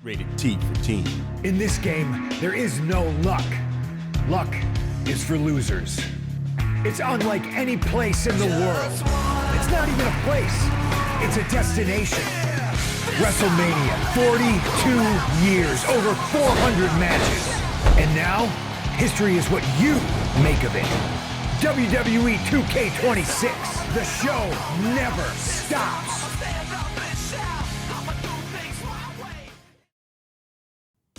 Rated T for teen. In this game, there is no luck. Luck is for losers. It's unlike any place in the world. It's not even a place. It's a destination. WrestleMania, 42 years, over 400 matches. And now, history is what you make of it. WWE 2K26. The show never stops.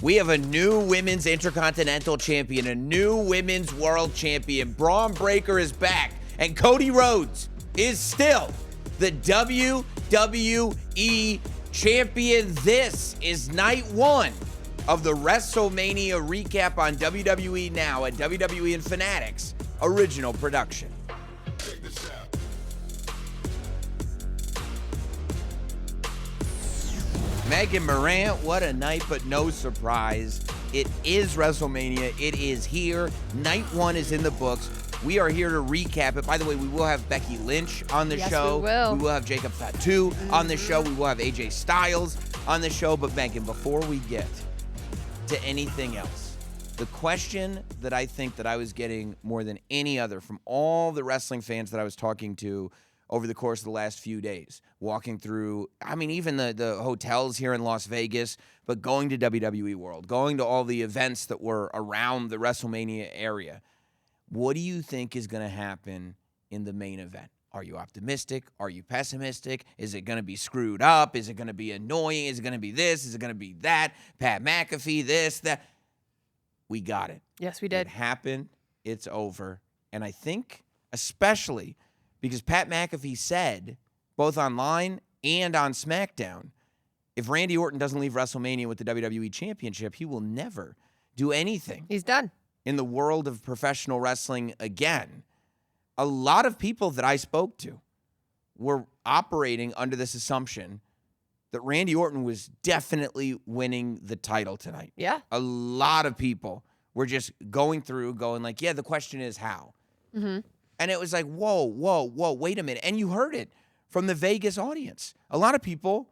We have a new women's Intercontinental Champion, a new women's world champion. Braun Breaker is back, and Cody Rhodes is still the WWE champion. This is night one of the WrestleMania recap on WWE Now, a WWE and Fanatics original production. Megan Morant, what a night, but no surprise. It is WrestleMania. It is here. Night one is in the books. We are here to recap it. By the way, we will have Becky Lynch on the show. We will. We will have Jacob Fatu on the show. We will have AJ Styles on the show. But Megan, before we get to anything else, the question that I think that I was getting more than any other from all the wrestling fans that I was talking to over the course of the last few days, walking through, I mean, even the hotels here in Las Vegas, but going to WWE World, going to all the events that were around the WrestleMania area. What do you think is going to happen in the main event? Are you optimistic? Are you pessimistic? Is it going to be screwed up? Is it going to be annoying? Is it going to be this? Is it going to be that? Pat McAfee, this, that. We got it. Yes, we did. It happened. It's over. And I think, especially because Pat McAfee said, both online and on SmackDown, if Randy Orton doesn't leave WrestleMania with the WWE Championship, he will never do anything. He's done. In the world of professional wrestling again. A lot of people that I spoke to were operating under this assumption that Randy Orton was definitely winning the title tonight. Yeah. A lot of people were just going like, yeah, the question is how. Mm-hmm. And it was like, whoa, wait a minute. And you heard it from the Vegas audience. A lot of people,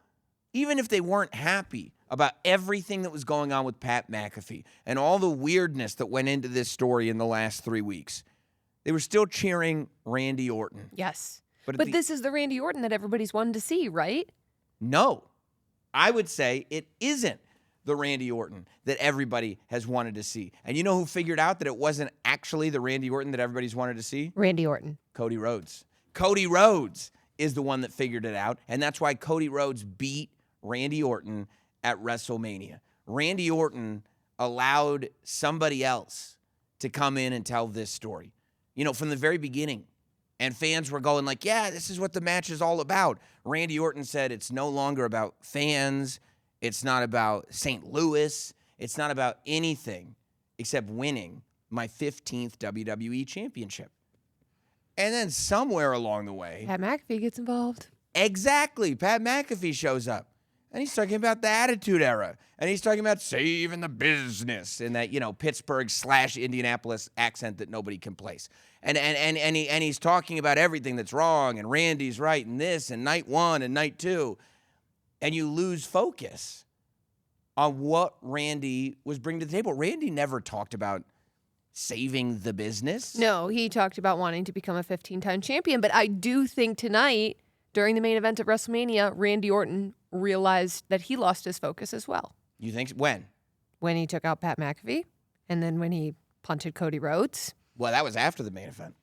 even if they weren't happy about everything that was going on with Pat McAfee and all the weirdness that went into this story in the last 3 weeks, they were still cheering Randy Orton. Yes. But this is the Randy Orton that everybody's wanted to see, right? No. I would say it isn't the Randy Orton that everybody has wanted to see. And you know who figured out that it wasn't actually the Randy Orton that everybody's wanted to see? Randy Orton. Cody Rhodes. Cody Rhodes is the one that figured it out, and that's why Cody Rhodes beat Randy Orton at WrestleMania. Randy Orton allowed somebody else to come in and tell this story. You know, from the very beginning. And fans were going like, yeah, this is what the match is all about. Randy Orton said it's no longer about fans. It's not about St. Louis. It's not about anything except winning my 15th WWE Championship. And then somewhere along the way, Pat McAfee gets involved. exactly, Pat McAfee shows up. And he's talking about the Attitude Era. And he's talking about saving the business in that, Pittsburgh/Indianapolis accent that nobody can place. And he's talking about everything that's wrong, and Randy's right, and this, and night one, and night two. And you lose focus on what Randy was bringing to the table. Randy never talked about saving the business. No, he talked about wanting to become a 15-time champion. But I do think tonight, during the main event of WrestleMania, Randy Orton realized that he lost his focus as well. You think when? When he took out Pat McAfee, and then when he punted Cody Rhodes. Well, that was after the main event.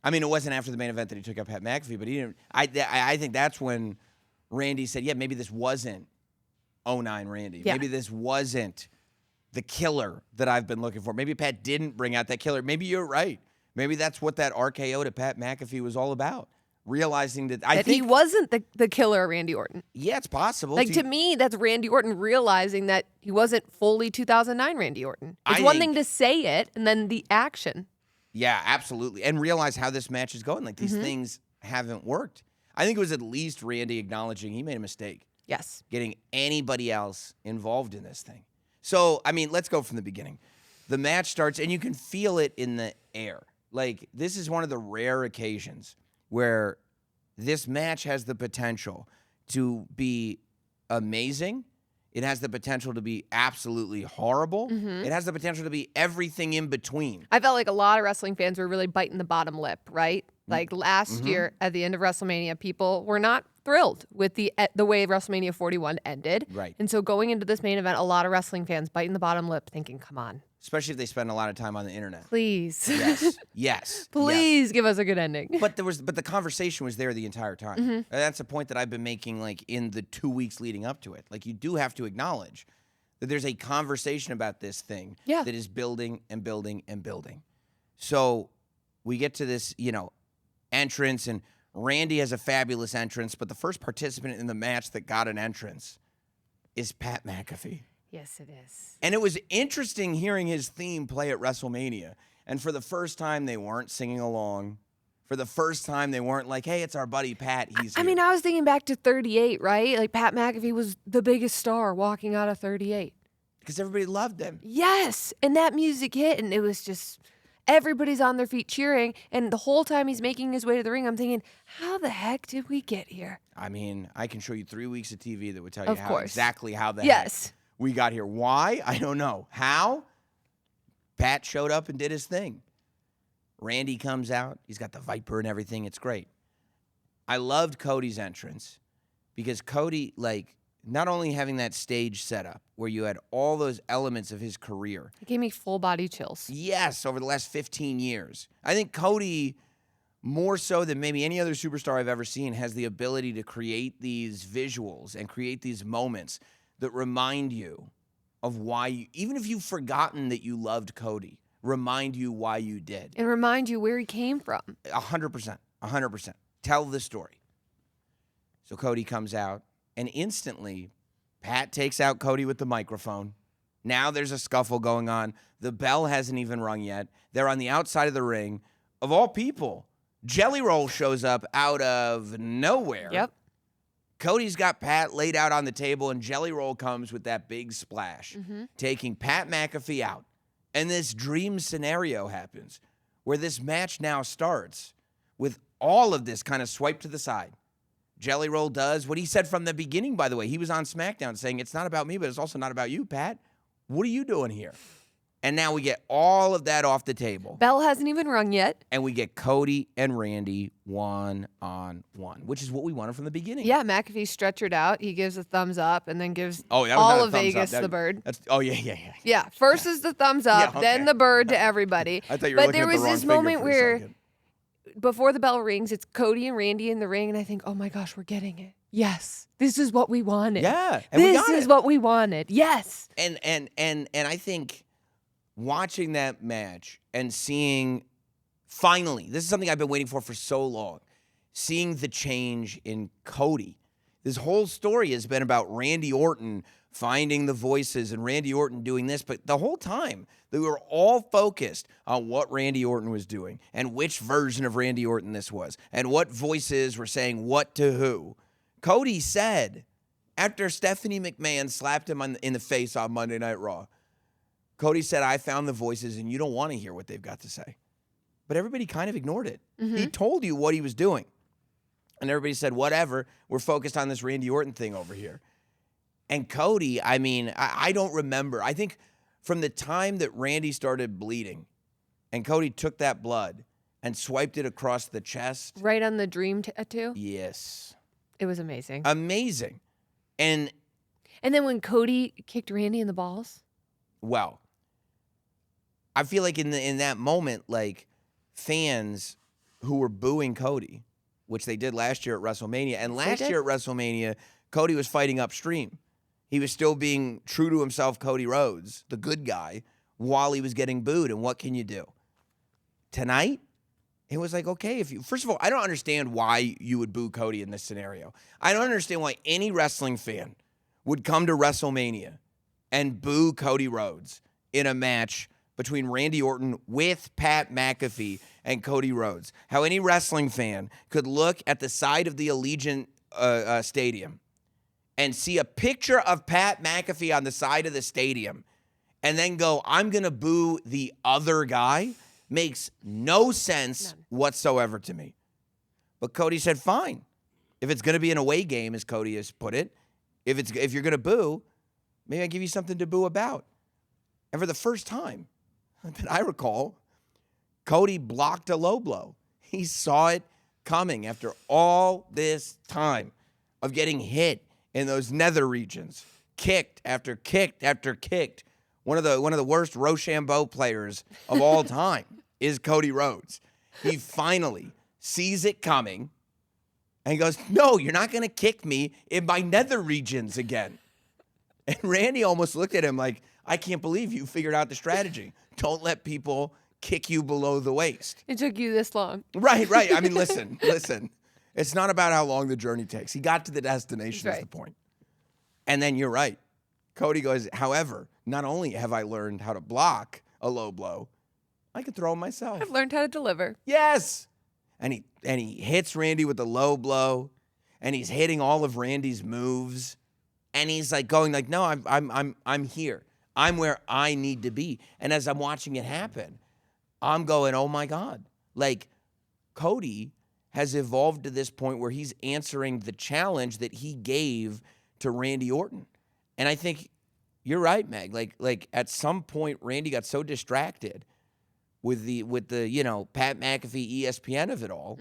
I mean, it wasn't after the main event that he took out Pat McAfee, but he didn't. I think that's when Randy said, yeah, maybe this wasn't 09 Randy. Yeah. Maybe this wasn't the killer that I've been looking for. Maybe Pat didn't bring out that killer. Maybe you're right. Maybe that's what that RKO to Pat McAfee was all about. Realizing that He wasn't the killer Randy Orton. Yeah, it's possible. Like, to me, that's Randy Orton realizing that he wasn't fully 2009 Randy Orton. It's one thing to say it, and then the action. Yeah, absolutely. And realize how this match is going. Like, these things haven't worked. I think it was at least Randy acknowledging he made a mistake. Yes. Getting anybody else involved in this thing. So, I mean, let's go from the beginning. The match starts, and you can feel it in the air. Like, this is one of the rare occasions where this match has the potential to be amazing. It has the potential to be absolutely horrible. Mm-hmm. It has the potential to be everything in between. I felt like a lot of wrestling fans were really biting the bottom lip, right? Like last year at the end of WrestleMania, people were not thrilled with the way WrestleMania 41 ended. Right. And so going into this main event, a lot of wrestling fans biting the bottom lip thinking, come on, Especially if they spend a lot of time on the internet. please. Yes. Yes. Please give us a good ending. But the conversation was there the entire time. And that's a point that I've been making like in the 2 weeks leading up to it. Like you do have to acknowledge that there's a conversation about this thing that is building and building and building. So we get to this, entrance, and Randy has a fabulous entrance, but the first participant in the match that got an entrance is Pat McAfee. Yes, it is. And it was interesting hearing his theme play at WrestleMania. And for the first time, they weren't singing along. For the first time, they weren't like, hey, it's our buddy Pat. He's I here. mean, I was thinking back to 38, right? Like Pat McAfee was the biggest star walking out of 38. Because everybody loved him. Yes. And that music hit, and it was just everybody's on their feet cheering. And the whole time he's making his way to the ring, I'm thinking, how the heck did we get here? I mean, I can show you 3 weeks of TV that would tell you exactly how the Yes. heck we got here. Why? I don't know. How? Pat showed up and did his thing. Randy comes out. He's got the Viper and everything. It's great. I loved Cody's entrance because Cody, not only having that stage set up where you had all those elements of his career. It gave me full body chills. Yes, over the last 15 years. I think Cody, more so than maybe any other superstar I've ever seen, has the ability to create these visuals and create these moments that remind you of why, even if you've forgotten that you loved Cody, remind you why you did. And remind you where he came from. 100%. 100%. Tell the story. So Cody comes out, and instantly, Pat takes out Cody with the microphone. Now there's a scuffle going on. The bell hasn't even rung yet. They're on the outside of the ring. Of all people, Jelly Roll shows up out of nowhere. Yep. Cody's got Pat laid out on the table, and Jelly Roll comes with that big splash, taking Pat McAfee out. And this dream scenario happens where this match now starts with all of this kind of swiped to the side. Jelly Roll does what he said from the beginning, by the way. He was on SmackDown saying, it's not about me, but it's also not about you, Pat. What are you doing here? And now we get all of that off the table. Bell hasn't even rung yet. And we get Cody and Randy one-on-one, which is what we wanted from the beginning. Yeah, McAfee stretchered out. He gives a thumbs up and then gives that was all not a of thumbs Vegas up. the bird. Yeah. Yeah, first is the thumbs up, Yeah, then okay. the bird to everybody. I thought you were But looking there at the was wrong this finger moment for a where second. before the bell rings, it's Cody and Randy in the ring, and I think, oh my gosh, we're getting it. Yes, this is what we wanted. Yeah, and we this got is it. what we wanted. Yes. And I think watching that match and seeing, finally, this is something I've been waiting for so long, seeing the change in Cody. This whole story has been about Randy Orton finding the voices and Randy Orton doing this, but the whole time they were all focused on what Randy Orton was doing and which version of Randy Orton this was and what voices were saying what to who. Cody said, after Stephanie McMahon slapped him in the face on Monday Night Raw, Cody said, I found the voices and you don't want to hear what they've got to say. But everybody kind of ignored it. He told you what he was doing. And everybody said, whatever, we're focused on this Randy Orton thing over here. And Cody, I mean, I don't remember. I think from the time that Randy started bleeding and Cody took that blood and swiped it across the chest. Right on the dream tattoo. Yes. It was amazing. Amazing. And then when Cody kicked Randy in the balls. well, I feel like in that moment, like fans who were booing Cody, which they did last year at WrestleMania, and last year at WrestleMania, Cody was fighting upstream. He was still being true to himself, Cody Rhodes, the good guy, while he was getting booed. And what can you do? Tonight, it was like, okay, first of all, I don't understand why you would boo Cody in this scenario. I don't understand why any wrestling fan would come to WrestleMania and boo Cody Rhodes in a match between Randy Orton with Pat McAfee and Cody Rhodes. How any wrestling fan could look at the side of the Allegiant Stadium and see a picture of Pat McAfee on the side of the stadium and then go, I'm going to boo the other guy, makes no sense whatsoever to me. But Cody said, fine. If it's going to be an away game, as Cody has put it, if you're going to boo, maybe I give you something to boo about. And for the first time that I recall, Cody blocked a low blow. He saw it coming after all this time of getting hit in those nether regions, kicked after kicked after kicked. One of the worst Rochambeau players of all time is Cody Rhodes. He finally sees it coming, and he goes, "No, you're not going to kick me in my nether regions again." And Randy almost looked at him like, "I can't believe you figured out the strategy. Don't let people kick you below the waist." It took you this long. Right. I mean, listen. It's not about how long the journey takes. He got to the destination is the point. And then you're right. Cody goes, "However, not only have I learned how to block a low blow, I can throw him myself." I've learned how to deliver. Yes. And he hits Randy with the low blow, and he's hitting all of Randy's moves, and he's like going like, "No, I'm here. I'm where I need to be." And as I'm watching it happen, I'm going, "Oh my God." Like, Cody has evolved to this point where he's answering the challenge that he gave to Randy Orton. And I think you're right, Meg. Like at some point, Randy got so distracted with the Pat McAfee ESPN of it all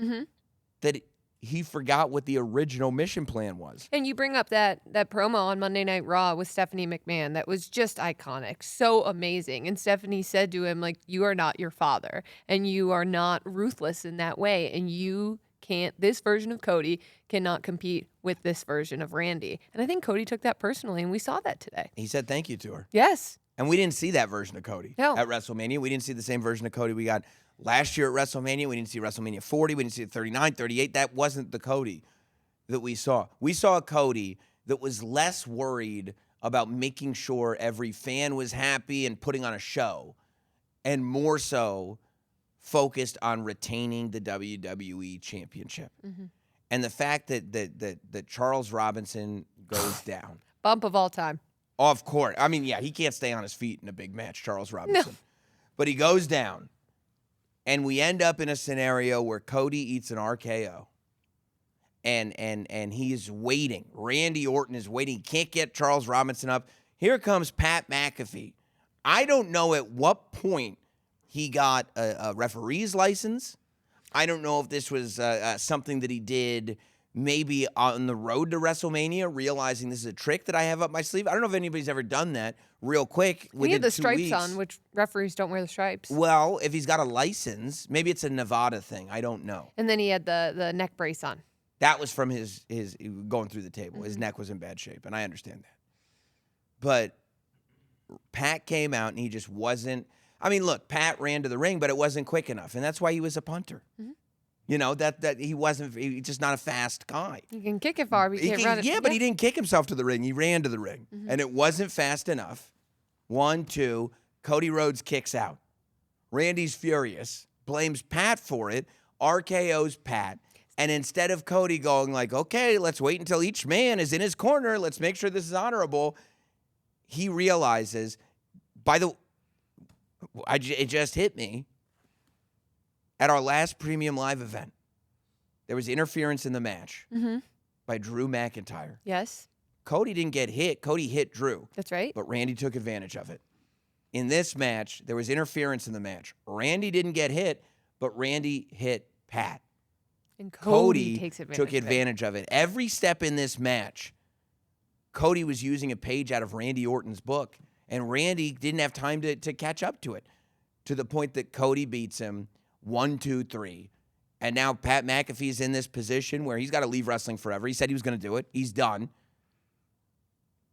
that he forgot what the original mission plan was. And you bring up that promo on Monday Night Raw with Stephanie McMahon that was just iconic, so amazing. And Stephanie said to him, like, "You are not your father, and you are not ruthless in that way, and you can't, this version of Cody cannot compete with this version of Randy." And I think Cody took that personally, and we saw that today. He said thank you to her. Yes. And we didn't see that version of Cody No. at WrestleMania. We didn't see the same version of Cody we got last year at WrestleMania. We didn't see WrestleMania 40. We didn't see 39, 38. That wasn't the Cody that we saw. We saw a Cody that was less worried about making sure every fan was happy and putting on a show, and more so focused on retaining the WWE Championship. And the fact that Charles Robinson goes down. Bump of all time. Of course. I mean, yeah, he can't stay on his feet in a big match, Charles Robinson. No. But he goes down, and we end up in a scenario where Cody eats an RKO. And he's waiting. Randy Orton is waiting. He can't get Charles Robinson up. Here comes Pat McAfee. I don't know at what point he got a referee's license. I don't know if this was something that he did maybe on the road to WrestleMania, realizing this is a trick that I have up my sleeve. I don't know if anybody's ever done that real quick. He had the 2 stripes weeks. on, which referees don't wear the stripes. Well, if he's got a license, maybe it's a Nevada thing. I don't know. And then he had the neck brace on. That was from his going through the table. His neck was in bad shape, and I understand that. But Pat came out, and he just wasn't. I mean, look, Pat ran to the ring, but it wasn't quick enough, and that's why he was a punter. You know, that he wasn't. He's just not a fast guy. You can kick it far, but you can't run it. Yeah, but he didn't kick himself to the ring. He ran to the ring, and it wasn't fast enough. 1, 2. Cody Rhodes kicks out. Randy's furious, blames Pat for it. RKO's Pat. And instead of Cody going like, "Okay, let's wait until each man is in his corner. Let's make sure this is honorable," he realizes, it just hit me. At our last Premium Live event, there was interference in the match by Drew McIntyre. Yes. Cody didn't get hit. Cody hit Drew. That's right. But Randy took advantage of it. In this match, there was interference in the match. Randy didn't get hit, but Randy hit Pat. And Cody takes took advantage of it. Every step in this match, Cody was using a page out of Randy Orton's book, and Randy didn't have time to catch up to it, to the point that Cody beats him 1, 2, 3. And now Pat McAfee's in this position where he's got to leave wrestling forever. He said he was going to do it. He's done.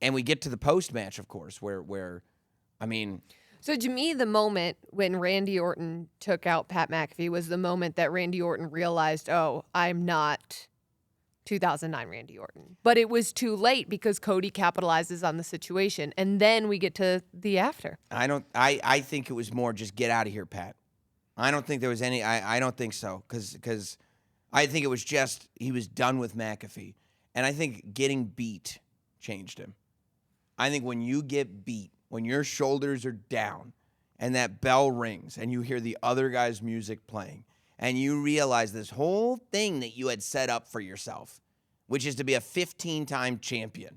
And we get to the post-match, of course, where I mean... So to me, the moment when Randy Orton took out Pat McAfee was the moment that Randy Orton realized, oh, I'm not 2009 Randy Orton. But it was too late because Cody capitalizes on the situation. And then we get to the after. I think it was more just get out of here, Pat. I don't think there was any, I don't think so. Because I think it was just, he was done with McAfee. And I think getting beat changed him. I think when you get beat, when your shoulders are down and that bell rings and you hear the other guy's music playing and you realize this whole thing that you had set up for yourself, which is to be a 15-time champion,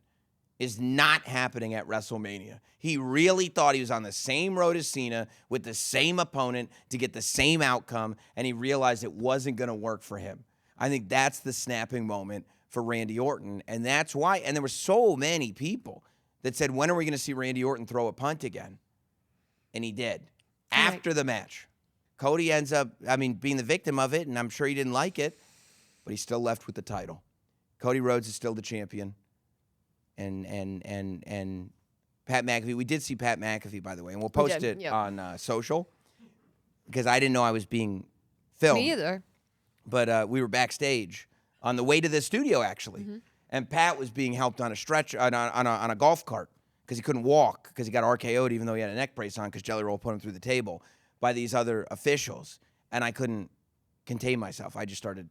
is not happening at WrestleMania. He really thought he was on the same road as Cena with the same opponent to get the same outcome, and he realized it wasn't going to work for him. I think that's the snapping moment for Randy Orton, and that's why. And there were so many people that said, when are we going to see Randy Orton throw a punt again? And he did. After the match. Cody ends up, being the victim of it, and I'm sure he didn't like it, but he's still left with the title. Cody Rhodes is still the champion. And Pat McAfee, we did see Pat McAfee, by the way, and we'll post it on social because I didn't know I was being filmed. Me either. But we were backstage on the way to the studio, actually, and Pat was being helped on a stretch on a golf cart because he couldn't walk because he got RKO'd even though he had a neck brace on because Jelly Roll put him through the table by these other officials, and I couldn't contain myself. I just started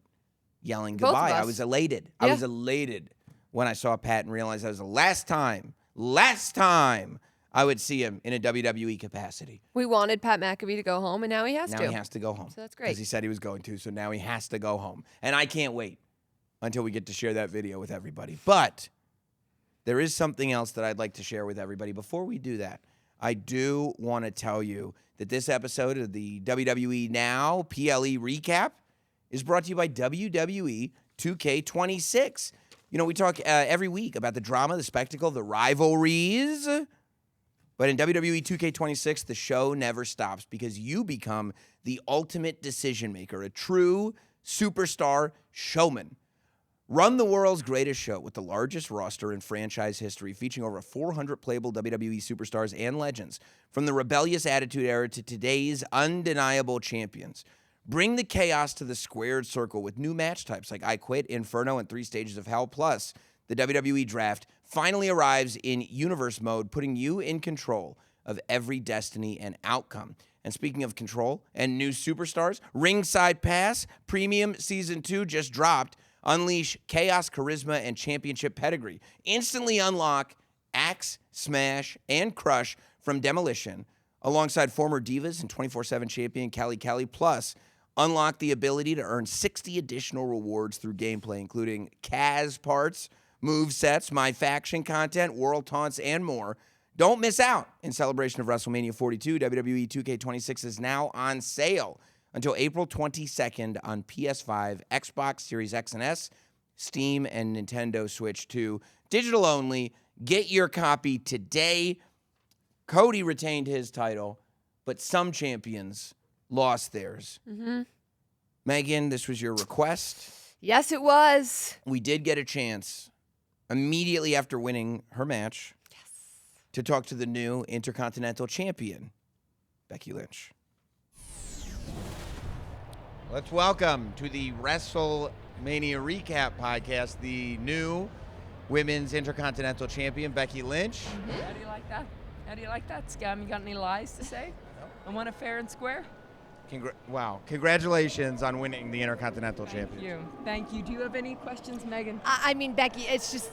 yelling goodbye. I was elated. Yeah. I was elated when I saw Pat and realized that was the last time I would see him in a WWE capacity. We wanted Pat McAfee to go home, and now he has to. Now he has to go home. So that's great. Because he said he was going to, so now he has to go home. And I can't wait until we get to share that video with everybody. But there is something else that I'd like to share with everybody. Before we do that, I do want to tell you that this episode of the WWE Now PLE Recap is brought to you by WWE 2K26. You know, we talk every week about the drama, the spectacle, the rivalries. But in WWE 2K26, the show never stops because you become the ultimate decision maker, a true superstar showman. Run the world's greatest show with the largest roster in franchise history, featuring over 400 playable WWE superstars and legends, from the rebellious Attitude Era to today's undeniable champions. Bring the chaos to the squared circle with new match types like I Quit, Inferno, and 3 Stages of Hell. Plus, the WWE Draft finally arrives in universe mode, putting you in control of every destiny and outcome. And speaking of control and new superstars, Ringside Pass Premium Season 2 just dropped. Unleash chaos, charisma, and championship pedigree. Instantly unlock Axe, Smash, and Crush from Demolition, alongside former Divas and 24/7 champion Callie Kelly. Plus, unlock the ability to earn 60 additional rewards through gameplay, including Kaz parts, move sets, My Faction content, World Taunts, and more. Don't miss out. In celebration of WrestleMania 42, WWE 2K26 is now on sale until April 22nd on PS5, Xbox Series X and S, Steam, and Nintendo Switch 2. Digital only. Get your copy today. Cody retained his title, but some champions lost theirs. Megan, this was your request. Yes, it was. We did get a chance immediately after winning her match to talk to the new Intercontinental Champion, Becky Lynch. Let's welcome to the WrestleMania Recap podcast the new Women's Intercontinental Champion, Becky Lynch. How do you like that? How do you like that, Scam? You got any lies to say? I want it fair and square? Wow. Congratulations on winning the Intercontinental Championship. Thank you. Do you have any questions, Megan? I mean, Becky, it's just,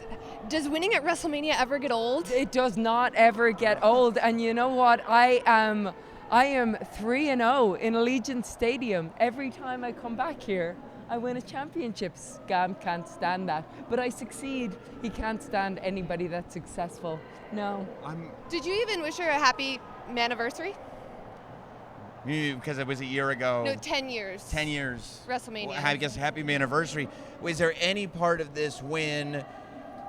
does winning at WrestleMania ever get old? It does not ever get old. And you know what? I am 3-0 in Allegiant Stadium. Every time I come back here, I win a championship. Scam can't stand that. But I succeed. He can't stand anybody that's successful. No. Did you even wish her a happy anniversary? Because it was a year ago. No, 10 years. 10 years. WrestleMania. Well, I guess happy anniversary. Was there any part of this win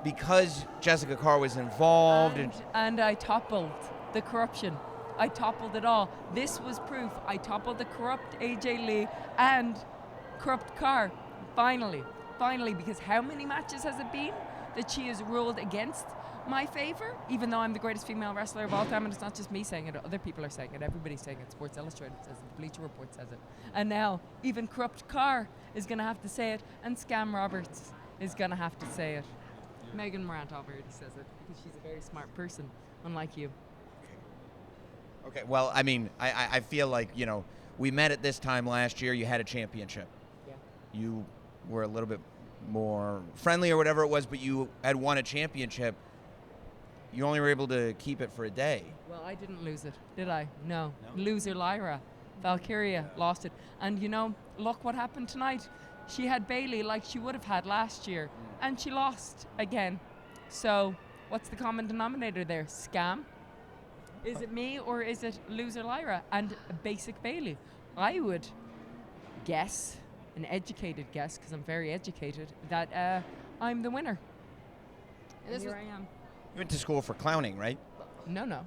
because Jessica Carr was involved? And I toppled the corruption. I toppled it all. This was proof. I toppled the corrupt AJ Lee and corrupt Carr. Finally, because how many matches has it been that she has ruled against my favor? Even though I'm the greatest female wrestler of all time, and it's not just me saying it, other people are saying it, everybody's saying it, Sports Illustrated says it, Bleacher Report says it. And now, even corrupt Carr is going to have to say it, and Scam Roberts is going to have to say it. Megan Morant already says it, because she's a very smart person, unlike you. Okay, well, I mean, I feel like, you know, we met at this time last year. You had a championship. Yeah. You were a little bit more friendly or whatever it was, but you had won a championship. You only were able to keep it for a day. Well, I didn't lose it, did I? No. Loser Lyra. Valkyria lost it. And, you know, look what happened tonight. She had Bayley like she would have had last year, and she lost again. So What's the common denominator there? Scam? Is it me or is it loser Lyra and basic Bailey? I would guess, an educated guess, because I'm very educated, that I'm the winner. And this Here was- I am. You went to school for clowning, right? No.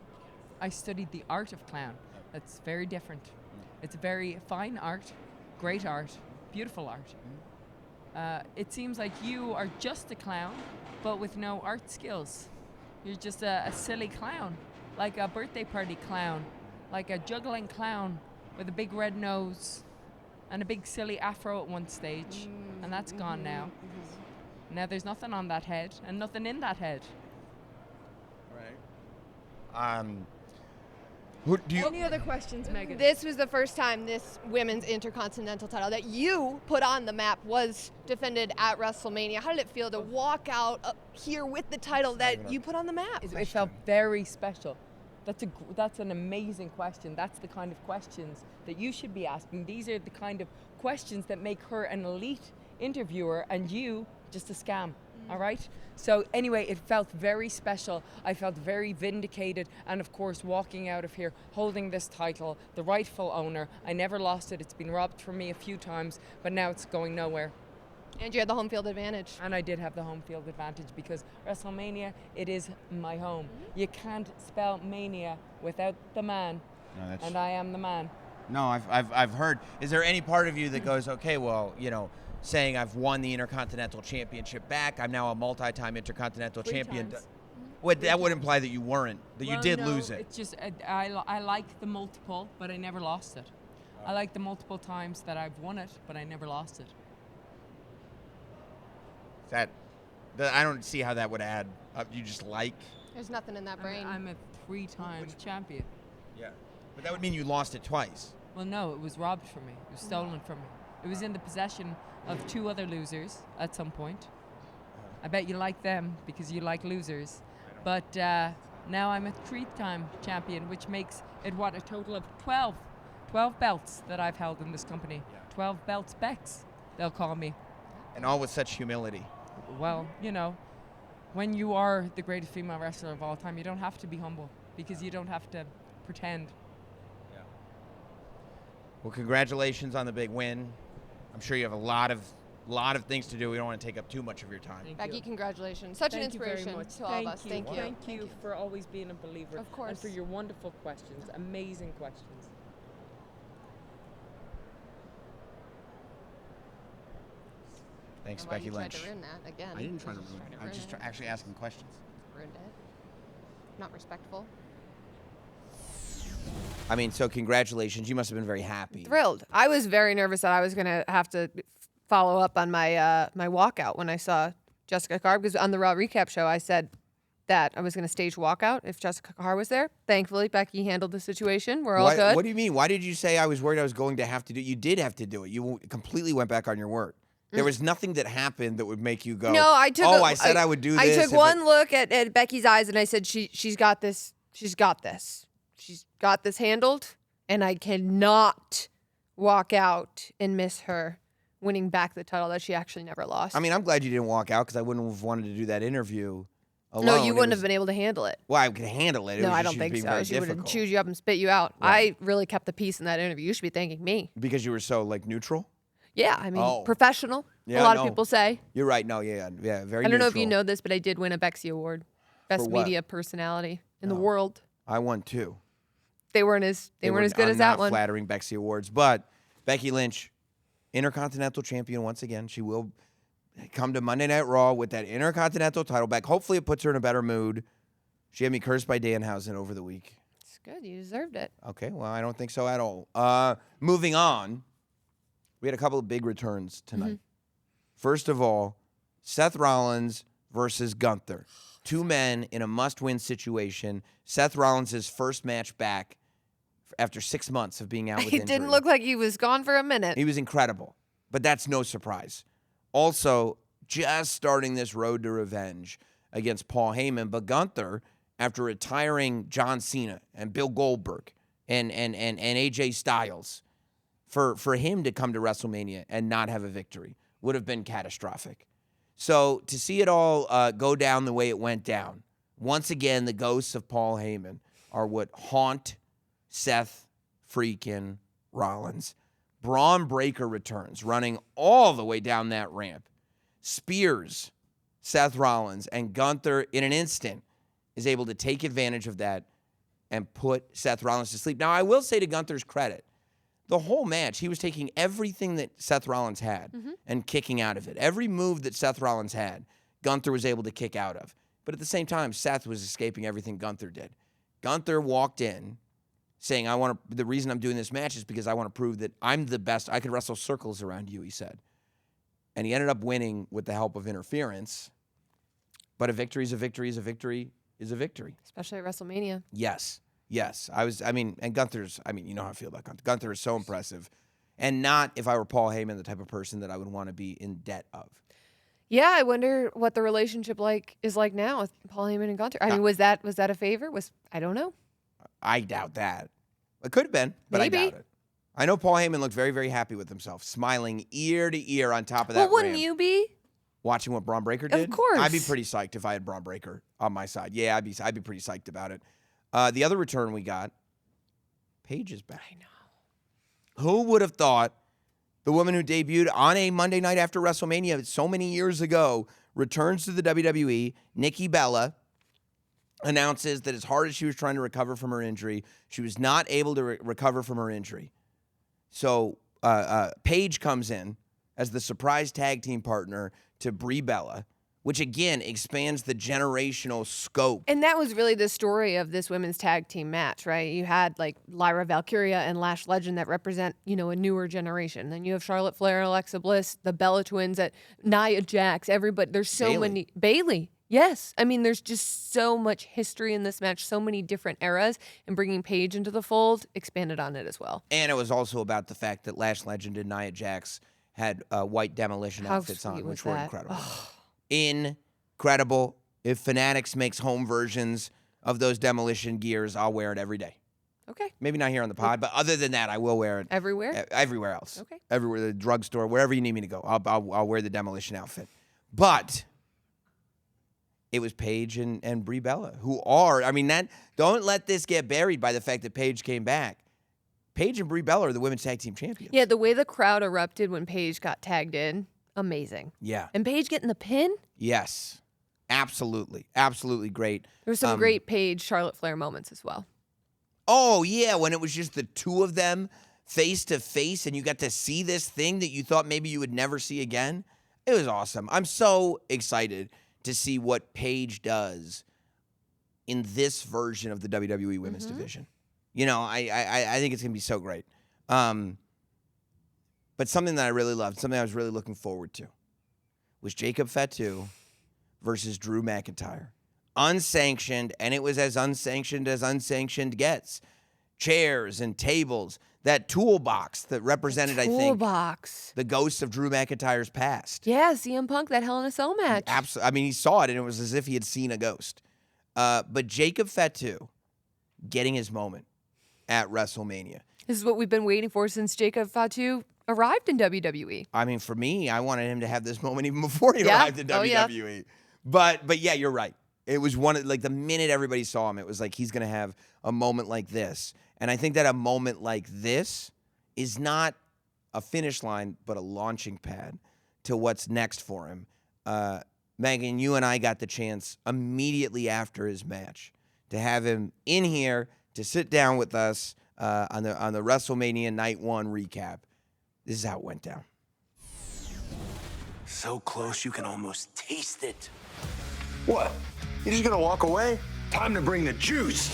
I studied the art of clown. That's very different. It's very fine art, great art, beautiful art. It seems like you are just a clown, but with no art skills. You're just a silly clown, like a birthday party clown, like a juggling clown with a big red nose and a big silly afro at one stage. And that's gone now. Now there's nothing on that head and nothing in that head. Right. Who do you? Any other questions, Megan? This was the first time this women's intercontinental title that you put on the map was defended at WrestleMania. How did it feel to walk out here with the title that you put on the map? It felt very special. That's an amazing question. That's the kind of questions that you should be asking. These are the kind of questions that make her an elite interviewer and you just a scam. All right? So anyway, it felt very special. I felt very vindicated, and of course walking out of here holding this title, the rightful owner. I never lost it. It's been robbed from me a few times, but now it's going nowhere. And you had the home field advantage. And I did have the home field advantage because WrestleMania, it is my home. You can't spell mania without the man, No, that's and I am the man. No, I've heard. Is there any part of you that goes, okay, well, saying I've won the Intercontinental Championship back, I'm now a multi-time Intercontinental Three champion. times. That would imply that you weren't, that you Well, did no, lose it. It's just I like the multiple, but I never lost it. I like the multiple times that I've won it, but I never lost it. I don't see how that would add up. You just like. There's nothing in that brain. I'm a three-time champion. Yeah. But that would mean you lost it twice. Well, no, it was robbed from me. It was stolen from me. It was in the possession of two other losers at some point. I bet you like them because you like losers. But now I'm a three-time champion, which makes it, a total of 12. 12 belts that I've held in this company. 12 belts Bex, they'll call me. And all with such humility. Well, when you are the greatest female wrestler of all time, you don't have to be humble because you don't have to pretend. Well, congratulations on the big win. I'm sure you have a lot of things to do. We don't want to take up too much of your time. Thank Becky, you. congratulations. Such an Thank you very inspiration much. to all of us. Thank you. Thank you for always being a believer. Of course. And for your wonderful questions. Amazing questions. Thanks, And why Becky you tried Lynch. to ruin that again. I didn't try to You ruin tried it. I'm just ruin actually asking questions. Ruined it. Not respectful. I mean, so congratulations. You must have been very happy. Thrilled. I was very nervous that I was going to have to follow up on my my walkout when I saw Jessica Carr, because on the Raw recap show I said that I was going to stage walkout if Jessica Carr was there. Thankfully, Becky handled the situation. We're all good. What do you mean? Why did you say I was worried I was going to have to do it? You did have to do it. You completely went back on your word. There was nothing that happened that would make you go, No, I took. oh, I said I would do I this. took if it-" one look at Becky's eyes and I said, she's got this. She's got this. She's got this handled, and I cannot walk out and miss her winning back the title that she actually never lost. I mean, I'm glad you didn't walk out because I wouldn't have wanted to do that interview alone. no, you It wouldn't was- have been able to handle it. Well, I could handle it. It No, was I just don't she was think being so. very She would have difficult. chewed you up and spit you out. Yeah. I really kept the peace in that interview. You should be thanking me. Because you were so neutral. Yeah, I mean, Oh. professional. Yeah, a lot no. of people say. You're right. No, yeah, very. I don't know if you neutral. know this, but I did win a Bexy Award, best For what? media personality in the No. world. I won too. They weren't as good as that not one. flattering Bexy Awards, but Becky Lynch, Intercontinental Champion once again. She will come to Monday Night Raw with that Intercontinental title back. Hopefully, it puts her in a better mood. She had me cursed by Danhausen over the week. It's good. You deserved it. Okay, well, I don't think so at all. Moving on, we had a couple of big returns tonight. First of all, Seth Rollins versus Gunther. Two men in a must-win situation. Seth Rollins' first match back after 6 months of being out with He injury. didn't look like he was gone for a minute. He was incredible, but that's no surprise. Also, just starting this road to revenge against Paul Heyman, but Gunther, after retiring John Cena and Bill Goldberg and AJ Styles, for him to come to WrestleMania and not have a victory would have been catastrophic. So to see it all go down the way it went down Once again, the ghosts of Paul Heyman are what haunt Seth freaking Rollins. Braun Breaker returns, running all the way down that ramp. Spears Seth Rollins, and Gunther, in an instant, is able to take advantage of that and put Seth Rollins to sleep. Now, I will say to Gunther's credit, the whole match, he was taking everything that Seth Rollins had and kicking out of it. Every move that Seth Rollins had, Gunther was able to kick out of. But at the same time, Seth was escaping everything Gunther did. Gunther walked in saying, the reason I'm doing this match is because I want to prove that I'm the best. I could wrestle circles around you, he said. And he ended up winning with the help of interference. But a victory is a victory is a victory is a victory. Especially at WrestleMania. Yes. And Gunther's, you know how I feel about Gunther. Gunther is so impressive. And not, if I were Paul Heyman, the type of person that I would want to be in debt of. Yeah, I wonder what the relationship is like now with Paul Heyman and Gunther. I mean, was that a favor? I don't know. I doubt that. It could have been, but Maybe. I doubt it. I know Paul Heyman looked very, very happy with himself, smiling ear to ear on top of that Well, wouldn't ramp. you be? Watching what Braun Breaker did? Of course. I'd be pretty psyched if I had Braun Breaker on my side. Yeah, I'd be pretty psyched about it. The other return we got, Paige is back. I know. Who would have thought the woman who debuted on a Monday night after WrestleMania so many years ago returns to the WWE? Nikki Bella announces that as hard as she was trying to recover from her injury, she was not able to recover from her injury. So Paige comes in as the surprise tag team partner to Brie Bella, which again expands the generational scope. And that was really the story of this women's tag team match, right? You had like Lyra Valkyria and Lash Legend that represent, a newer generation. Then you have Charlotte Flair, Alexa Bliss, the Bella Twins, Nia Jax, everybody. There's so many. Bayley. Yes. I mean, there's just so much history in this match, so many different eras, and bringing Paige into the fold expanded on it as well. And it was also about the fact that Lash Legend and Nia Jax had white demolition outfits on, which were incredible. Incredible. If Fanatics makes home versions of those demolition gears, I'll wear it every day. Okay. Maybe not here on the pod, but other than that, I will wear it Everywhere? everywhere else. Okay. Everywhere, the drugstore, wherever you need me to go, I'll wear the demolition outfit. But it was Paige and Brie Bella, who are, don't let this get buried by the fact that Paige came back. Paige and Brie Bella are the women's tag team champions. Yeah, the way the crowd erupted when Paige got tagged in, amazing. Yeah. And Paige getting the pin? Yes. Absolutely. Absolutely great. There were some great Paige Charlotte Flair moments as well. Oh, yeah, when it was just the two of them face to face and you got to see this thing that you thought maybe you would never see again. It was awesome. I'm so excited to see what Paige does in this version of the WWE Women's Division. I think it's going to be so great. But something that I really loved, something I was really looking forward to, was Jacob Fatu versus Drew McIntyre. Unsanctioned, and it was as unsanctioned gets. Chairs and tables, that toolbox that represented, I think, Toolbox. the ghosts of Drew McIntyre's past. Yeah, CM Punk, that Hell in a Cell match. Absolutely. He saw it, and it was as if he had seen a ghost. But Jacob Fatu getting his moment at WrestleMania. This is what we've been waiting for since Jacob Fatu arrived in WWE. For me, I wanted him to have this moment even before he arrived in Oh, yeah. WWE. But yeah, you're right. It was the minute everybody saw him, it was like he's going to have a moment like this. And I think that a moment like this is not a finish line, but a launching pad to what's next for him. Megan, you and I got the chance immediately after his match to have him in here to sit down with us on the WrestleMania Night 1 recap. This is how it went down. So close you can almost taste it. What? You just gonna walk away? Time to bring the juice.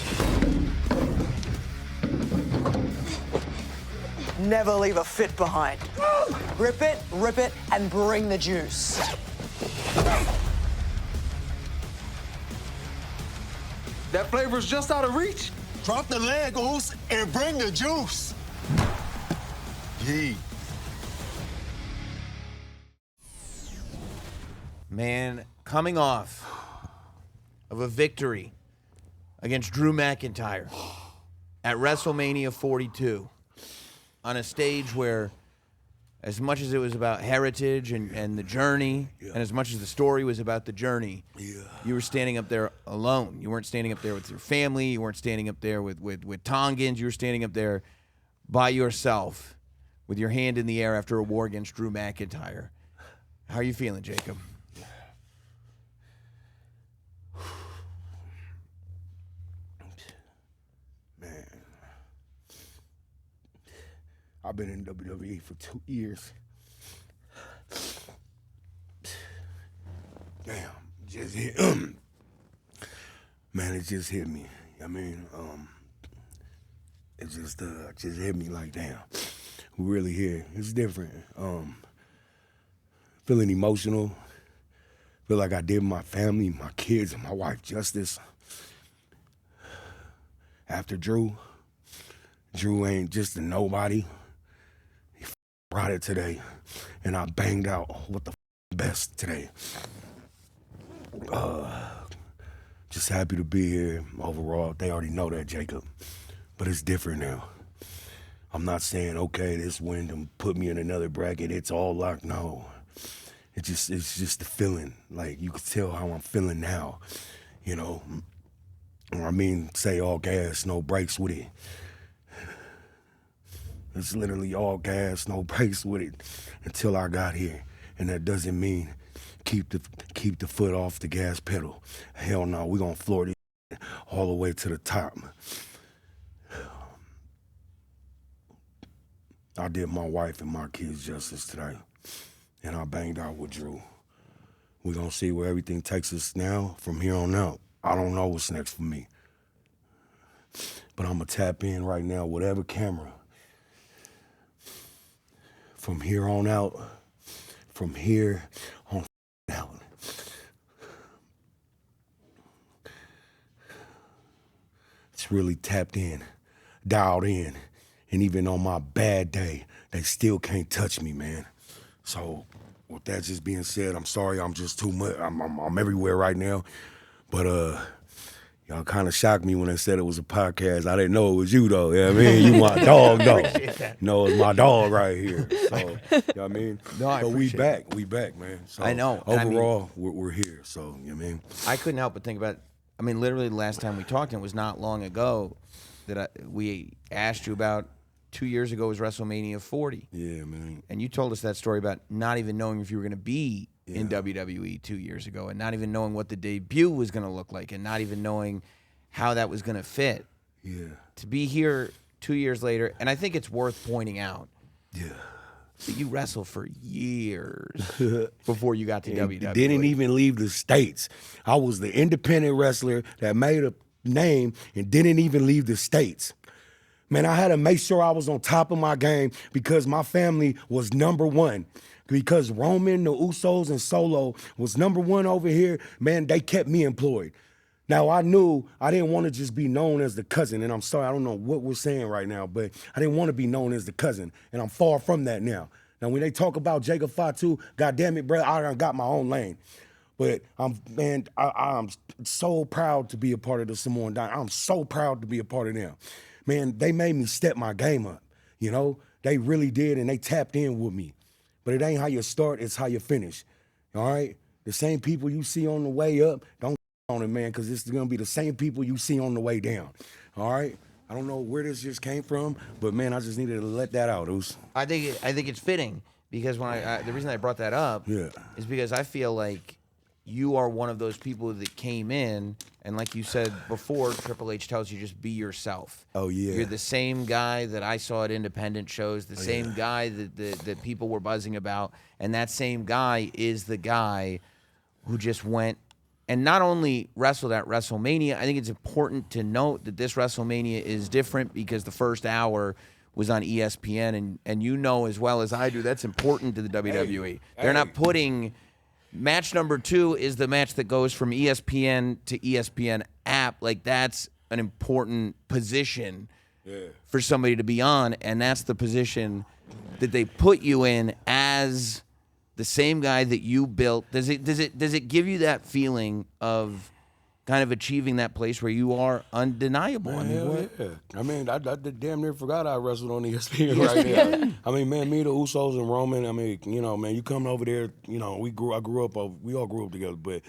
Never leave a fit behind. Rip it, and bring the juice. That flavor's just out of reach. Drop the leg, Oos, and bring the juice. Yee. Man, coming off of a victory against Drew McIntyre at WrestleMania 42 on a stage where as much as it was about heritage and the journey, and as much as the story was about the journey, you were standing up there alone. You weren't standing up there with your family. You weren't standing up there with Tongans. You were standing up there by yourself with your hand in the air after a war against Drew McIntyre. How are you feeling, Jacob? Man, I've been in WWE for 2 years. Damn, just hit. Man, it just hit me. I mean, it just hit me like, damn, we're really here. It's different. Feeling emotional. Feel like I did my family, my kids, and my wife justice. After Drew ain't just a nobody. He brought it today, and I banged out what the best today. Just happy to be here overall. They already know that, Jacob, but it's different now. I'm not saying, okay, this win and put me in another bracket. It's all locked. No, it's just the feeling. Like, you can tell how I'm feeling now, you know. I mean, say all gas, no brakes with it. It's literally all gas, no brakes with it until I got here. And that doesn't mean keep the foot off the gas pedal. Hell no, we're gonna floor this all the way to the top. I did my wife and my kids justice today, and I banged out with Drew. We're gonna see where everything takes us now from here on out. I don't know what's next for me, but I'm gonna tap in right now, whatever camera. From here on out, from here on out. It's really tapped in, dialed in, and even on my bad day, they still can't touch me, man. So, with that just being said, I'm sorry, I'm just too much. I'm everywhere right now, but y'all kind of shocked me when they said it was a podcast. I didn't know it was you, though. You know what I mean? You my dog, though. You know, it's my dog right here. So, you know what I mean? No, I but appreciate we back, man. So, I know. Overall, we're here. So, you know what I mean? I couldn't help but think about, I mean, literally the last time we talked, and it was not long ago, that we asked you about 2 years ago was WrestleMania 40. Yeah, man. And you told us that story about not even knowing if you were going to be in WWE 2 years ago, and not even knowing what the debut was going to look like, and not even knowing how that was going to fit. Yeah. To be here 2 years later, and I think it's worth pointing out that you wrestled for years before you got to WWE. Didn't even leave the States. I was the independent wrestler that made a name and didn't even leave the States. Man, I had to make sure I was on top of my game because my family was number one. Because Roman, the Usos, and Solo was number one over here, man, they kept me employed. Now, I knew I didn't want to just be known as the cousin, and I'm sorry, I don't know what we're saying right now, but I didn't want to be known as the cousin, and I'm far from that now. Now, when they talk about Jacob Fatu, goddamn it, bro, I done got my own lane. But I'm so proud to be a part of the Samoan Dynasty. I'm so proud to be a part of them. Man, they made me step my game up, you know? They really did, and they tapped in with me. But it ain't how you start, it's how you finish, all right? The same people you see on the way up, don't on it, man, because it's going to be the same people you see on the way down, all right? I don't know where this just came from, but, man, I just needed to let that out, Oos. I think it's fitting because when the reason I brought that up is because I feel like you are one of those people that came in, and like you said before, Triple H tells you just be yourself. Oh, yeah. You're the same guy that I saw at independent shows, the same guy that people were buzzing about, and that same guy is the guy who just went and not only wrestled at WrestleMania. I think it's important to note that this WrestleMania is different because the first hour was on ESPN, and you know as well as I do, that's important to the WWE. They're not putting... Match number 2 is the match that goes from ESPN to ESPN app. Like, that's an important position for somebody to be on, and that's the position that they put you in as the same guy that you built. Does it give you that feeling of kind of achieving that place where you are undeniable. I mean, what? Yeah. I mean, I damn near forgot I wrestled on ESPN right there. I mean, man, me, the Usos, and Roman. I mean, you know, man, you coming over there. You know, we all grew up together, but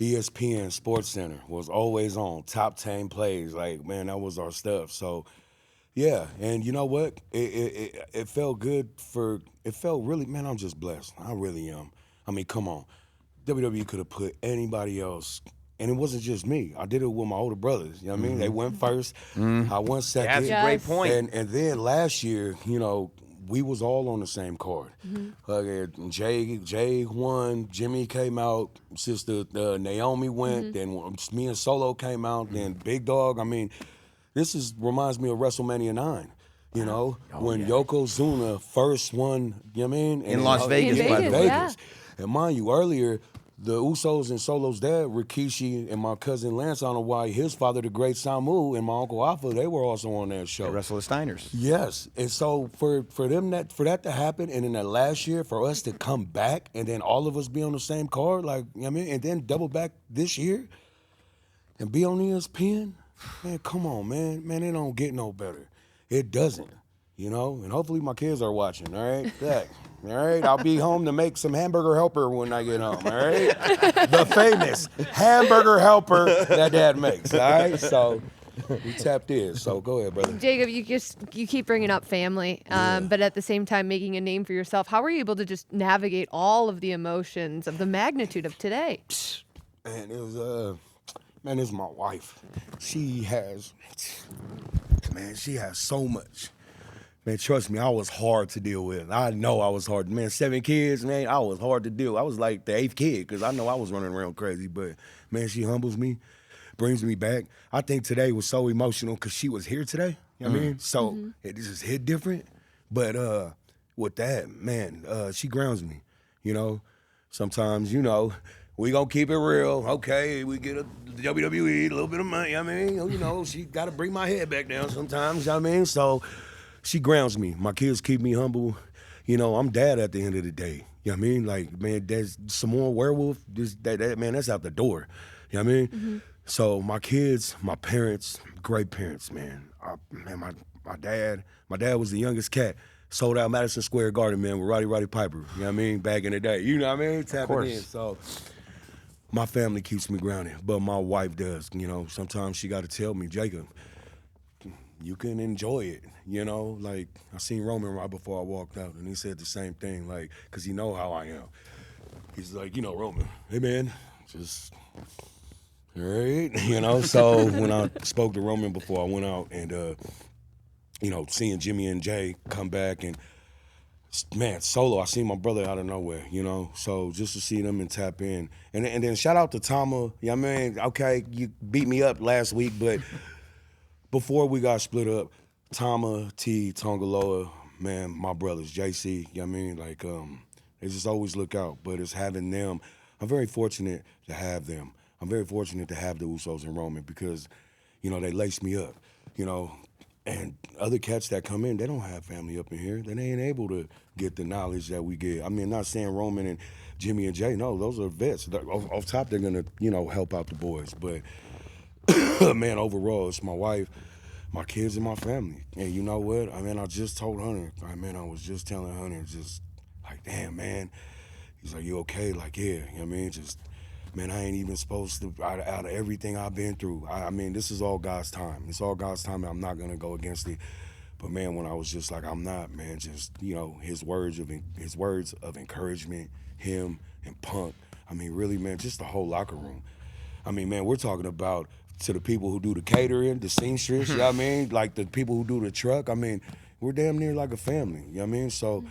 ESPN Sports Center was always on top 10 plays. Like, man, that was our stuff. So, yeah, and you know what? It felt good it felt really, man, I'm just blessed. I really am. I mean, come on. WWE could have put anybody else, and it wasn't just me. I did it with my older brothers. You know what I mean? They went first. I went second. That's a great point. And then last year, you know, we was all on the same card. Jay won, Jimmy came out, sister Naomi went, then me and Solo came out, then Big Dog. I mean, this reminds me of WrestleMania 9. You know, when Yokozuna first won, you know what I mean? In Las Vegas, In by the way. Vegas. And mind you, earlier, the Usos and Solo's dad, Rikishi, and my cousin Lance, I don't know why, his father, the great Samu, and my uncle Alpha, they were also on that show. Wrestle the Steiners. Yes, and so for that to happen, and in that last year for us to come back, and then all of us be on the same card, like, you know what I mean, and then double back this year, and be on ESPN, man, come on, man, it don't get no better. It doesn't, you know, and hopefully my kids are watching. All right, all right, I'll be home to make some hamburger helper when I get home. All right, the famous hamburger helper that Dad makes. All right, so. We tapped in, so go ahead, brother. Jacob, you keep bringing up family, but at the same time making a name for yourself. How were you able to just navigate all of the emotions of the magnitude of today? Man, it was this is my wife. She has so much. Man, trust me, I was hard to deal with. I know I was hard. Man, 7 kids, man, I was hard to deal. I was like the 8th kid because I know I was running around crazy. But man, she humbles me, brings me back. I think today was so emotional because she was here today. You know what I mean? So it just hit different. But with that, man, she grounds me. You know, sometimes, you know, we gonna keep it real. Okay, we get a WWE, a little bit of money. I mean, you know, she gotta bring my head back down sometimes. I mean, so she grounds me. My kids keep me humble. You know, I'm dad at the end of the day. You know what I mean? Like, man, there's some more werewolf. Man, that's out the door. You know what I mean? So my kids, my parents, great parents, man. My dad was the youngest cat. Sold out Madison Square Garden, man, with Roddy Piper. You know what I mean? Back in the day. You know what I mean? Tapping in. So my family keeps me grounded, but my wife does. You know, sometimes she got to tell me, Jacob, you can enjoy it. You know, like I seen Roman right before I walked out, and he said the same thing, like, because he know how I am. He's like, you know, Roman, hey man, just all right, you know. So when I spoke to Roman before I went out, and you know, seeing Jimmy and Jay come back, and man, Solo, I seen my brother out of nowhere, you know. So just to see them and tap in, and then shout out to Tama. Yeah, I mean, okay, you beat me up last week, but before we got split up, Tama, T, Tongaloa, man, my brothers, JC, you know what I mean? Like, they just always look out, but it's having them. I'm very fortunate to have them. I'm very fortunate to have the Usos and Roman because, you know, they lace me up, you know. And other cats that come in, they don't have family up in here. They ain't able to get the knowledge that we get. I mean, not saying Roman and Jimmy and Jay, no, those are vets. Off top, they're going to, you know, help out the boys. But, man, overall, it's my wife, my kids, and my family. And you know what? I mean, I just told Hunter. I was just telling Hunter, just like, damn, man. He's like, you okay? Like, yeah. You know what I mean? Just, man, I ain't even supposed to, out of everything I've been through. I mean, this is all God's time. It's all God's time, and I'm not going to go against it. But, man, when I was just like, I'm not, man, just, you know, his words of encouragement, him and Punk. I mean, really, man, just the whole locker room. I mean, man, we're talking about to the people who do the catering, the seamstress, you know what I mean? Like the people who do the truck. I mean, we're damn near like a family, you know what I mean? So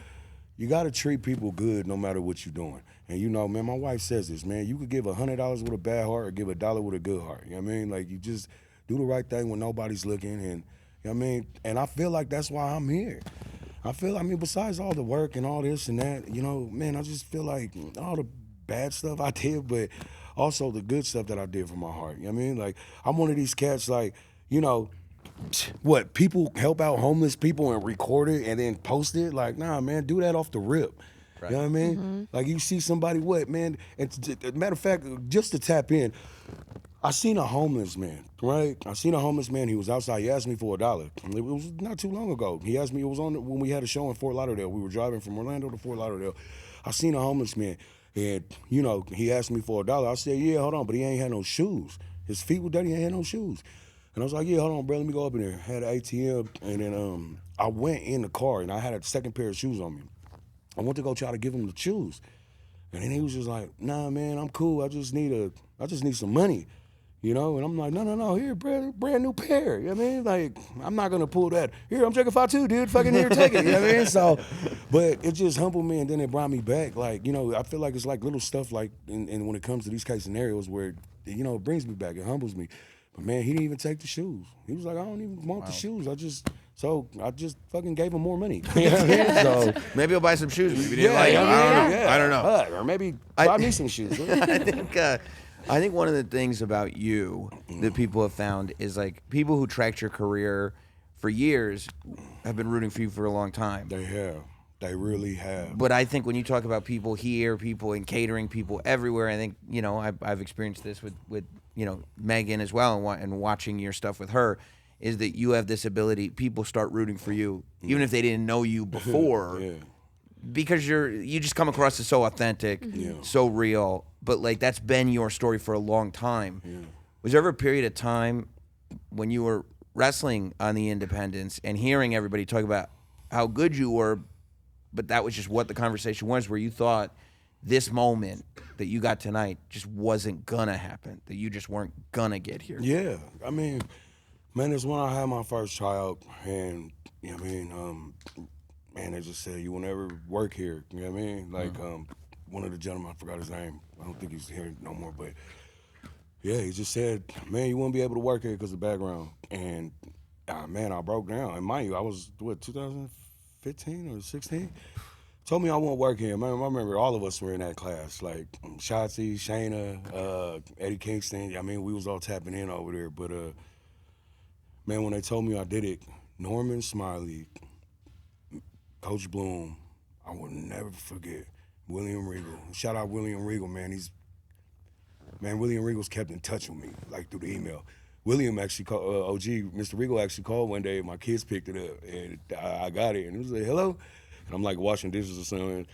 you got to treat people good no matter what you're doing. And, you know, man, my wife says this, man, you could give $100 with a bad heart or give $1 with a good heart, you know what I mean? Like, you just do the right thing when nobody's looking, and, you know what I mean? And I feel like that's why I'm here. Besides all the work and all this and that, you know, man, I just feel like all the bad stuff I did, but also the good stuff that I did from my heart. You know what I mean? Like, I'm one of these cats, like, you know, what, people help out homeless people and record it and then post it? Like, nah, man, do that off the rip. Right. You know what I mean? Like, you see somebody, what, man? And matter of fact, just to tap in, I seen a homeless man, right? I seen a homeless man. He was outside. He asked me for $1. It was not too long ago. He asked me, it was when we had a show in Fort Lauderdale. We were driving from Orlando to Fort Lauderdale. I seen a homeless man, and, you know, he asked me for $1. I said, yeah, hold on, but he ain't had no shoes. His feet were dirty, he ain't had no shoes. And I was like, yeah, hold on, bro, let me go up in there. Had an ATM, and then I went in the car, and I had a second pair of shoes on me. I went to go try to give him the shoes. And then he was just like, nah, man, I'm cool. I just need some money. You know, and I'm like, no, here, brand new pair. You know what I mean? Like, I'm not gonna pull that. Here, I'm checking 5'2", dude. Fucking here, take it. You know what I mean? So, but it just humbled me, and then it brought me back. Like, you know, I feel like it's like little stuff like, and when it comes to these case scenarios where, you know, it brings me back, it humbles me. But man, he didn't even take the shoes. He was like, I don't even want the shoes. I just fucking gave him more money. You know what I mean? So maybe he'll buy some shoes if he didn't like them. I don't know. Or maybe buy me some shoes. I think one of the things about you that people have found is like people who tracked your career for years have been rooting for you for a long time. They have. They really have. But I think when you talk about people here, people in catering, people everywhere, I think, you know, I've experienced this with you know, Megan as well, and watching your stuff with her, is that you have this ability, people start rooting for you, even if they didn't know you before. Yeah. Because you just come across as so authentic, so real. But like that's been your story for a long time. Yeah. Was there ever a period of time when you were wrestling on the independents and hearing everybody talk about how good you were, but that was just what the conversation was, where you thought this moment that you got tonight just wasn't gonna happen, that you just weren't gonna get here? Yeah, I mean, man, it's when I had my first child, and you know what I mean, man, they just said you will never work here. You know what I mean? Like one of the gentlemen, I forgot his name. I don't think he's here no more, but yeah, he just said, man, you won't be able to work here because of the background. And man, I broke down. And mind you, I was 2015 or 16. Told me I won't work here. Man, I remember all of us were in that class, like Shotzi, Shayna, Eddie Kingston. I mean, we was all tapping in over there. But man, when they told me I did it, Norman Smiley, Coach Bloom, I will never forget. William Regal. Shout out William Regal, man. William Regal's kept in touch with me, like through the email. William actually called, OG, Mr. Regal actually called one day, and my kids picked it up, and I got it, and it was like, hello? And I'm like washing dishes or something.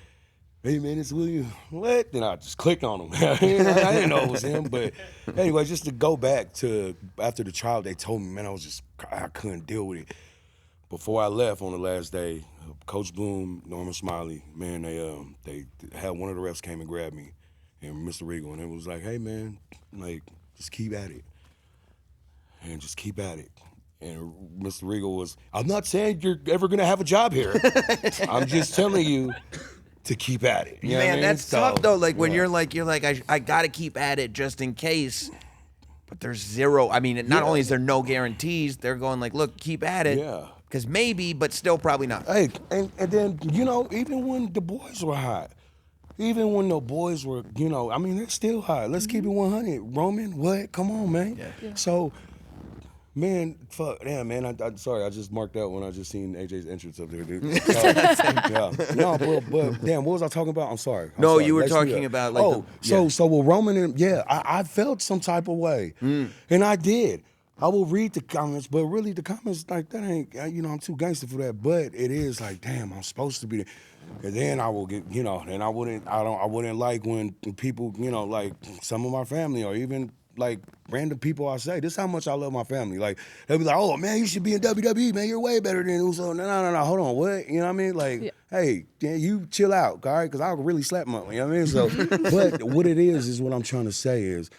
Hey man, it's William. What? Then I just clicked on him. I didn't know it was him, but anyway, just to go back to after the trial, they told me, man, I couldn't deal with it. Before I left on the last day, Coach Bloom, Norman Smiley, man, they had one of the refs came and grabbed me, and Mr. Regal, and it was like, hey man, like just keep at it, and just keep at it. And Mr. Regal was, I'm not saying you're ever gonna have a job here. I'm just telling you to keep at it. You know what I mean? That's tough though. Like when you're like I gotta keep at it just in case. But there's zero. I mean, not only is there no guarantees, they're going like, look, keep at it. Yeah. Because maybe, but still probably not. Hey, and then, you know, even when the boys were hot, even when the boys were, you know, I mean, they're still hot. Let's keep it 100. Roman, what? Come on, man. Yeah. So, man, fuck, damn, man, I'm sorry. I just marked out when I just seen AJ's entrance up there, dude. Yeah. No, but damn, what was I talking about? I'm sorry. No, you were talking about like so with Roman and, I felt some type of way. And I did. I will read the comments, but really the comments, like, that ain't, you know, I'm too gangster for that. But it is like, damn, I'm supposed to be there. And then I will get, you know, and I wouldn't like when people, you know, like some of my family or even like random people I say, this is how much I love my family. Like, they'll be like, oh, man, you should be in WWE, man. You're way better than Uso. No, hold on, what? You know what I mean? Like, hey, you chill out, all right? Because I'll really slap my, you know what I mean? So, but what it is what I'm trying to say is,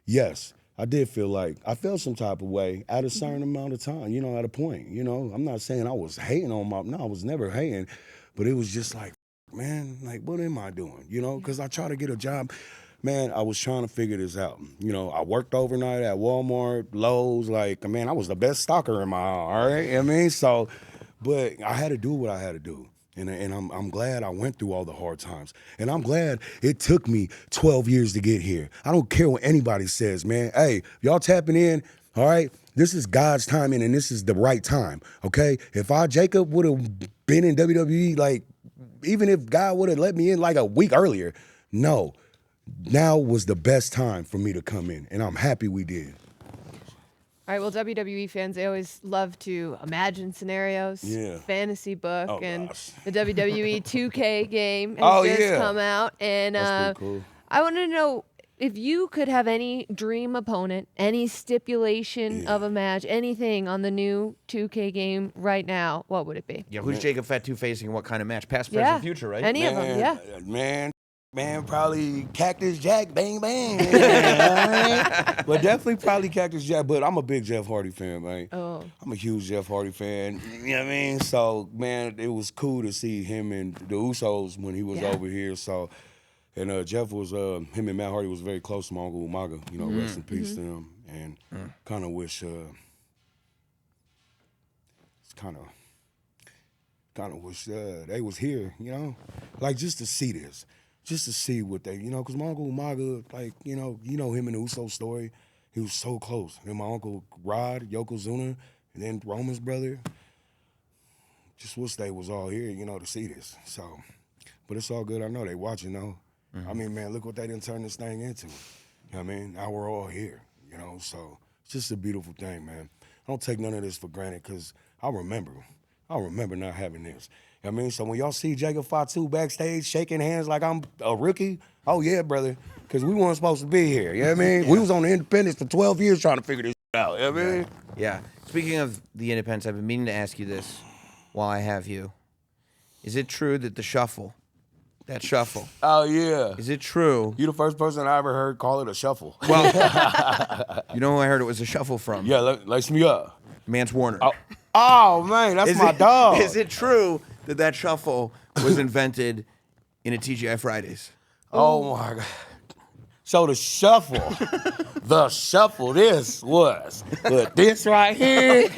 yes, I did feel like I felt some type of way at a certain amount of time, you know, at a point. You know, I'm not saying I was hating on I was never hating, but it was just like, man, like, what am I doing? You know, because I try to get a job. Man, I was trying to figure this out. You know, I worked overnight at Walmart, Lowe's. Like, man, I was the best stalker in my house, all right? You know what I mean? So, but I had to do what I had to do. And I'm glad I went through all the hard times. And I'm glad it took me 12 years to get here. I don't care what anybody says, man. Hey, y'all tapping in, all right? This is God's timing, and this is the right time, okay? If Jacob would have been in WWE, like, even if God would have let me in like a week earlier, no. now was the best time for me to come in, and I'm happy we did. All right, well, WWE fans, they always love to imagine scenarios, fantasy book, and the WWE 2K game has just come out. And That's pretty cool. I want to know if you could have any dream opponent, any stipulation of a match, anything on the new 2K game right now, what would it be? Yeah, who's Jacob Fatu facing and what kind of match? Past, present, future, right? Any of them, yeah. Man, probably Cactus Jack, bang, bang. Yeah, but definitely probably Cactus Jack. But I'm a big Jeff Hardy fan, man. Oh. I'm a huge Jeff Hardy fan. You know what I mean? So, man, it was cool to see him and the Usos when he was over here. So, and Jeff was, him and Matt Hardy was very close to my Uncle Umaga. You know, rest in peace to him. And kind of wish, kind of wish they was here, you know? Like, just to see this. Just to see what they, you know, because my Uncle Umaga, like, you know him and the Uso story. He was so close. And my Uncle Rod, Yokozuna, and then Roman's brother. Just wish they was all here, you know, to see this. So, but it's all good. I know they watching, though. I mean, man, look what they didn't turn this thing into. You know what I mean? Now we're all here, you know? So it's just a beautiful thing, man. I don't take none of this for granted because I remember not having this. I mean, so when y'all see Jacob Fatu backstage shaking hands like I'm a rookie, oh yeah, brother, because we weren't supposed to be here. You know what I mean? We was on the Independence for 12 years trying to figure this out. You know what I mean? Yeah. Speaking of the Independence, I've been meaning to ask you this while I have you. Is it true that that shuffle? Oh yeah. Is it true? You the first person I ever heard call it a shuffle. Well, you know who I heard it was a shuffle from? Yeah, lace me up. Mance Warner. Oh man, that's my dog. Is it true that shuffle was invented in a TGI Fridays? Oh my God. So the shuffle, this was. But this right here,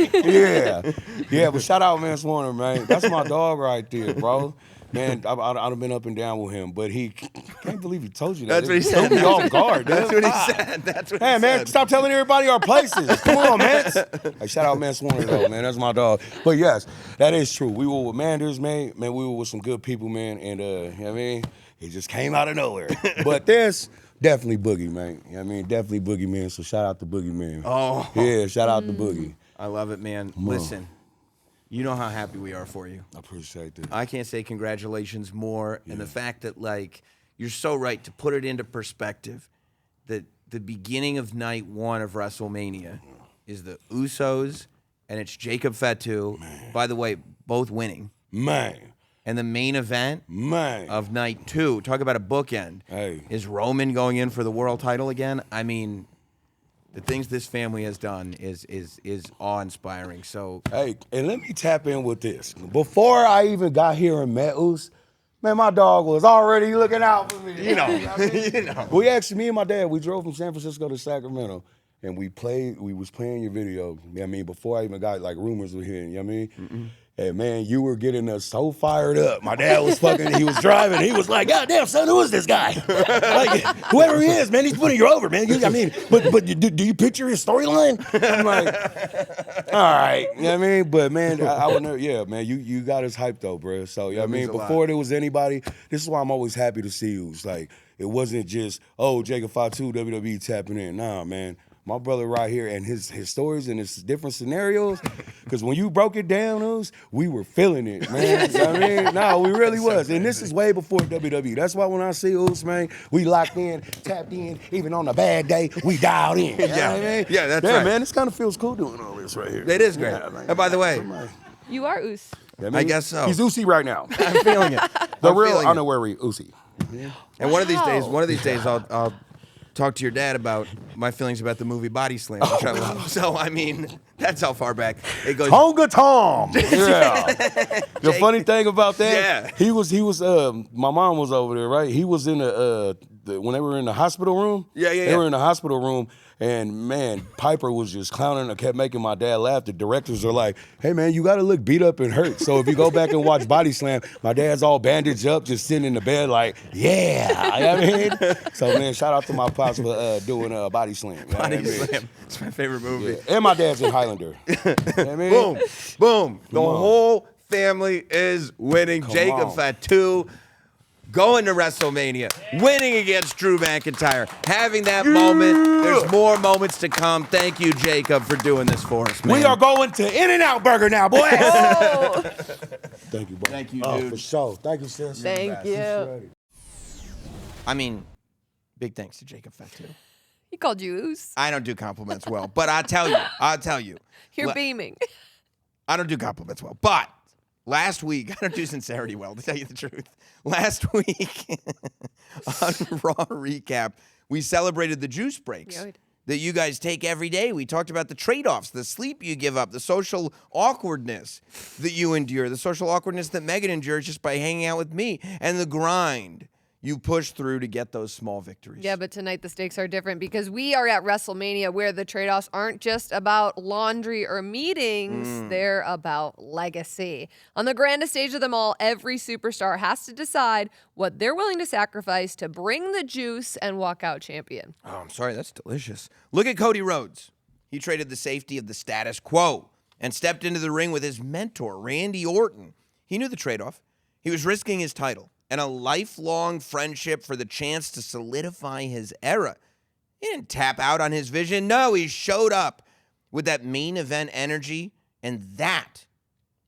yeah. But shout out Mance Warner, man. That's my dog right there, bro. Man, I'd have been up and down with him, but he can't believe he told you that. That's what he said. Threw me off guard. That's what he said. That's what he Hey, man, said. stop telling everybody our places. Come on, man. Hey, shout out Mance Warner, though, man. That's my dog. But yes, that is true. We were with Manders, man. Man, we were with some good people, man. And, you know what I mean? It just came out of nowhere. But there's definitely Boogie, man. You know what I mean? Definitely Boogie, man. So shout out to Boogie, man. Oh. Yeah, shout out to Boogie. I love it, man. Listen, you know how happy we are for you. I appreciate that. I can't say congratulations more. And the fact that, like, you're so right to put it into perspective that the beginning of night one of WrestleMania is the Usos and it's Jacob Fatu. By the way, both winning. Man. And the main event of night two, talk about a bookend, is Roman going in for the world title again. I mean, the things this family has done is awe-inspiring. So, hey, and let me tap in with this. Before I even got here and met Us, man, my dog was already looking out for me. You know, you know. We actually, me and my dad, we drove from San Francisco to Sacramento, and we was playing your video. You know what I mean, before I even got like rumors were here. You know what I mean? And man, you were getting us so fired up. My dad was he was driving. He was like, "God damn, son, who is this guy? Like, whoever he is, man, he's putting you over, man." I mean, but do you picture his storyline? I'm like, all right, you know what I mean? But man, I would never, yeah, man, you got us hyped though, bro. So you know what I mean, before there was anybody, this is why I'm always happy to see you. It's like it wasn't just, oh, Jacob Fatu, WWE tapping in. Nah, man. My brother right here and his stories and his different scenarios, because when you broke it down, we were feeling it, man. You know what I mean? No, we really was. And this is way before WWE. That's why when I see Us, man, we locked in, tapped in, even on a bad day, we dialed in. You know what I mean? Yeah, that's right. Man, this kind of feels cool doing all this right here. It is great. And by the way, you are Us. I guess so. He's Usi right now. I'm feeling it. The real honorary Usi. And one of these days, I'll talk to your dad about my feelings about the movie Body Slam. So, I mean, that's how far back it goes. Tonga Tom. Yeah. The funny thing about that, he was. My mom was over there, right? He was in when they were in the hospital room. They were in the hospital room, and man, Piper was just clowning and kept making my dad laugh. The directors are like, "Hey man, you got to look beat up and hurt." So if you go back and watch Body Slam, my dad's all bandaged up, just sitting in the bed like, "Yeah," you know what I mean? So man, shout out to my pops for doing Body Slam. You know Body Slam. It's my favorite movie. Yeah. And my dad's in Highlander. You know what I mean? Boom, boom. The whole family is winning. Jacob Fatu, going to WrestleMania, winning against Drew McIntyre, having that moment. There's more moments to come. Thank you, Jacob, for doing this for us, man. We are going to In-N-Out Burger now, boys. Thank you, bro. Thank you, Oh, dude. for sure. Thank you, sis. Thank you. I mean, big thanks to Jacob Fatu. He called you Oos. I don't do compliments well, but I'll tell you. You're Le- beaming. I don't do compliments well, but last week, I don't do sincerity well, to tell you the truth. Last week on Raw Recap, we celebrated the juice breaks Yeah, we did. that you guys take every day. We talked about the trade-offs, the sleep you give up, the social awkwardness that you endure, the social awkwardness that Megan endures just by hanging out with me, and the grind you push through to get those small victories. Yeah, but tonight the stakes are different because we are at WrestleMania where the trade-offs aren't just about laundry or meetings, they're about legacy. On the grandest stage of them all, every superstar has to decide what they're willing to sacrifice to bring the juice and walk out champion. Oh, I'm sorry, that's delicious. Look at Cody Rhodes. He traded the safety of the status quo and stepped into the ring with his mentor, Randy Orton. He knew the trade-off. He was risking his title and a lifelong friendship for the chance to solidify his era. He didn't tap out on his vision. No, he showed up with that main event energy, and that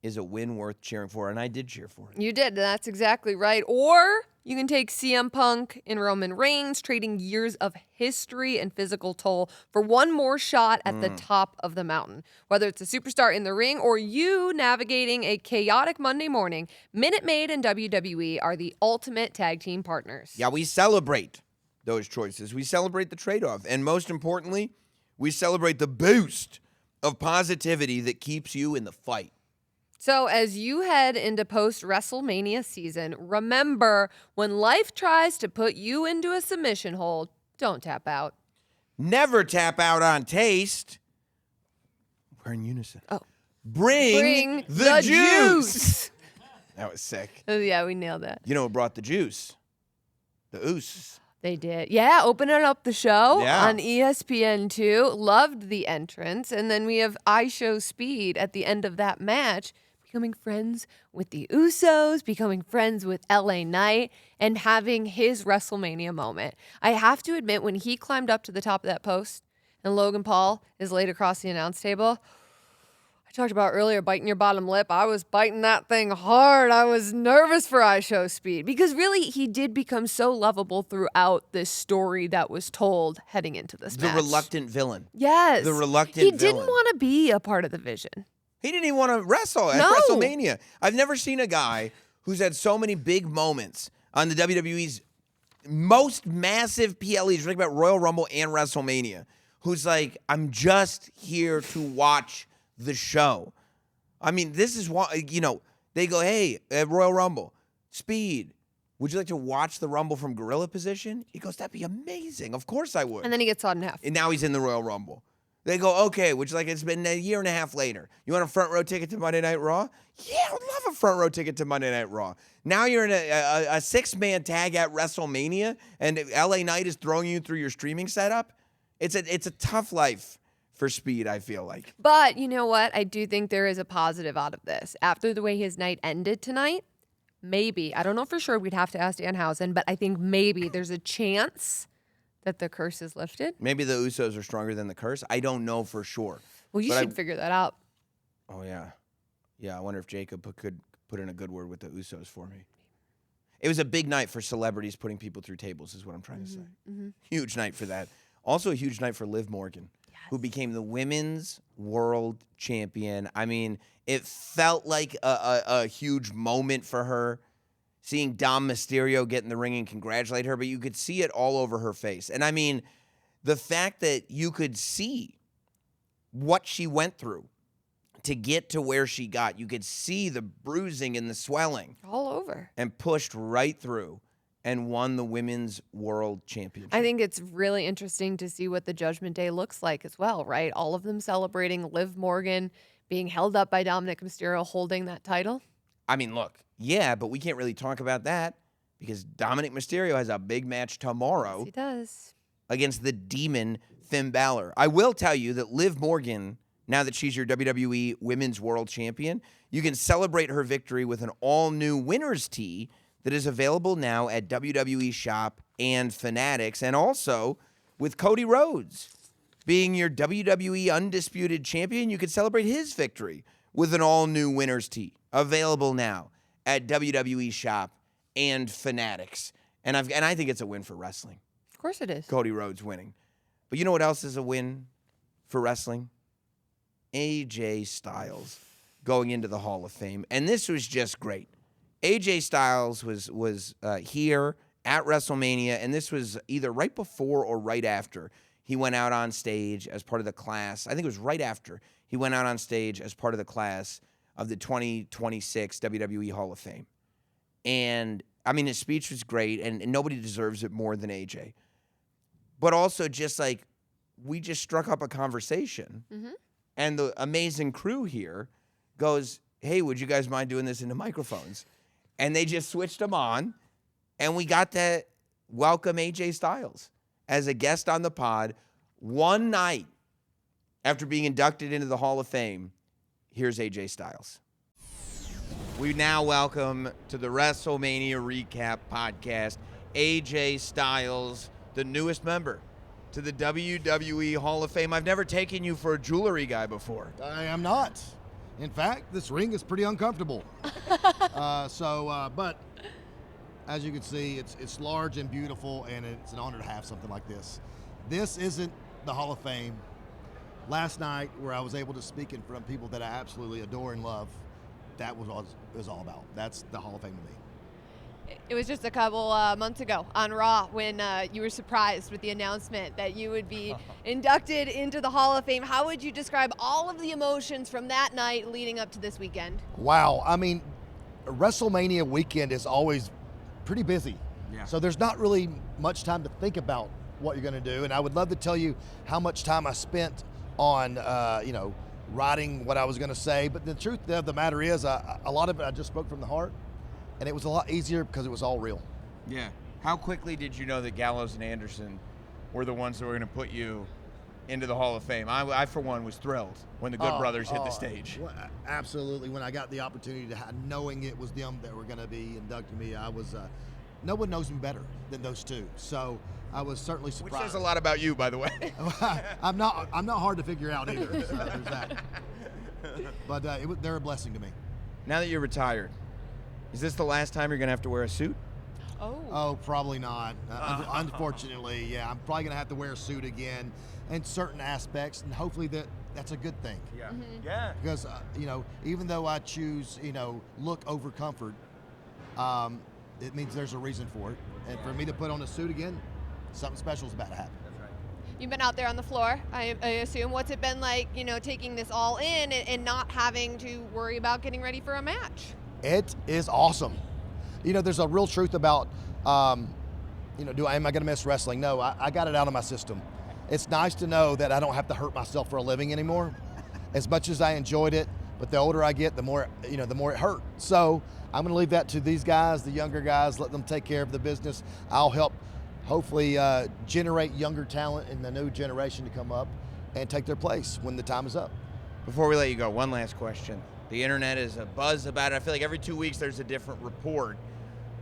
is a win worth cheering for, and I did cheer for it. You did. That's exactly right. Or you can take CM Punk and Roman Reigns, trading years of history and physical toll for one more shot at the top of the mountain. Whether it's a superstar in the ring or you navigating a chaotic Monday morning, Minute Maid and WWE are the ultimate tag team partners. Yeah, we celebrate those choices. We celebrate the trade-off, and most importantly, we celebrate the boost of positivity that keeps you in the fight. So as you head into post-WrestleMania season, remember, when life tries to put you into a submission hold, don't tap out. Never tap out on taste. We're in unison. Oh. Bring the juice. That was sick. Oh, yeah, we nailed that. You know who brought the juice? The oos. They did. Yeah, opening up the show Yeah. on ESPN2. Loved the entrance. And then we have iShow Speed at the end of that match, becoming friends with the Usos, becoming friends with LA Knight, and having his WrestleMania moment. I have to admit, when he climbed up to the top of that post and Logan Paul is laid across the announce table, I talked about earlier biting your bottom lip. I was biting that thing hard. I was nervous for iShow Speed because really he did become so lovable throughout this story that was told heading into this The match. reluctant villain. Yes. The reluctant He villain. didn't want to be a part of the vision. He didn't even want to wrestle at No. WrestleMania. I've never seen a guy who's had so many big moments on the WWE's most massive PLEs. We're talking about Royal Rumble and WrestleMania. Who's like, I'm just here to watch the show. I mean, this is why, they go, hey, at Royal Rumble, Speed, would you like to watch the Rumble from gorilla position? He goes, that'd be amazing. Of course I would. And then he gets sawed in half. And now he's in the Royal Rumble. They go, okay, which it's been a year and a half later. You want a front row ticket to Monday Night Raw? Yeah, I would love a front row ticket to Monday Night Raw. Now you're in a six-man tag at WrestleMania, and LA Knight is throwing you through your streaming setup. It's a tough life for Speed, I feel like. But you know what? I do think there is a positive out of this. After the way his night ended tonight, maybe, I don't know for sure, we'd have to ask Danhausen, but I think maybe there's a chance that the curse is lifted. Maybe the Usos are stronger than the curse. I don't know for sure. Well, you But should figure that out. Oh, yeah. Yeah, I wonder if Jacob could put in a good word with the Usos for me. It was a big night for celebrities putting people through tables, is what I'm trying to say. Huge night for that. Also a huge night for Liv Morgan, who became the women's world champion. I mean, it felt like a huge moment for her, seeing Dom Mysterio get in the ring and congratulate her, but you could see it all over her face. And I mean, the fact that you could see what she went through to get to where she got, you could see the bruising and the swelling, All over. and pushed right through and won the Women's World Championship. I think it's really interesting to see what the Judgment Day looks like as well, right? All of them celebrating Liv Morgan being held up by Dominic Mysterio holding that title. I mean, look, yeah, but we can't really talk about that because Dominic Mysterio has a big match tomorrow Yes, he does. against the demon Finn Balor. I will tell you that Liv Morgan, now that she's your WWE Women's World Champion, you can celebrate her victory with an all-new winner's tee that is available now at WWE Shop and Fanatics, and also with Cody Rhodes being your WWE Undisputed Champion, you could celebrate his victory with an all-new winner's tee, available now at WWE Shop and Fanatics. And I think it's a win for wrestling. Of course it is. Cody Rhodes winning. But you know what else is a win for wrestling? AJ Styles going into the Hall of Fame. And this was just great. AJ Styles was here at WrestleMania, and this was either right before or right after he went out on stage as part of the class. I think it was right after he went out on stage as part of the class of the 2026 WWE Hall of Fame. And, I mean, his speech was great, and nobody deserves it more than AJ. But also just like, we just struck up a conversation, and the amazing crew here goes, hey, would you guys mind doing this into microphones? And they just switched them on, and we got to welcome AJ Styles as a guest on the pod one night after being inducted into the Hall of Fame. Here's AJ Styles. We now welcome to the WrestleMania Recap Podcast, AJ Styles, the newest member to the WWE Hall of Fame. I've never taken you for a jewelry guy before. I am not. In fact, this ring is pretty uncomfortable. But as you can see, it's large and beautiful, and it's an honor to have something like this. This isn't the Hall of Fame. Last night, where I was able to speak in front of people that I absolutely adore and love, that was what it was all about. That's the Hall of Fame to me. It was just a couple months ago on Raw when you were surprised with the announcement that you would be inducted into the Hall of Fame. How would you describe all of the emotions from that night leading up to this weekend? Wow. I mean, WrestleMania weekend is always pretty busy. Yeah. So there's not really much time to think about what you're going to do. And I would love to tell you how much time I spent on, writing what I was going to say. But the truth of the matter is, a lot of it I just spoke from the heart. And it was a lot easier because it was all real. Yeah. How quickly did you know that Gallows and Anderson were the ones that were going to put you into the Hall of Fame? I for one, was thrilled when the Good Brothers hit the stage. Well, absolutely. When I got the opportunity to knowing it was them that were going to be inducting me, I was. No one knows me better than those two, so I was certainly surprised. Which says a lot about you, by the way. I'm not hard to figure out either. So there's that. But they're a blessing to me. Now that you're retired, is this the last time you're going to have to wear a suit? Oh, probably not. Unfortunately, yeah. I'm probably going to have to wear a suit again in certain aspects, and hopefully that's a good thing. Yeah. Yeah. Because, even though I choose, look over comfort, it means there's a reason for it. And for me to put on a suit again, something special is about to happen. That's right. You've been out there on the floor, I assume. What's it been like, taking this all in and not having to worry about getting ready for a match? It is awesome. There's a real truth about, am I going to miss wrestling? No, I got it out of my system. It's nice to know that I don't have to hurt myself for a living anymore. As much as I enjoyed it, but the older I get, the more it hurt. So I'm going to leave that to these guys, the younger guys, let them take care of the business. I'll help hopefully generate younger talent in the new generation to come up and take their place when the time is up. Before we let you go, one last question. The internet is a buzz about it. I feel like every 2 weeks there's a different report.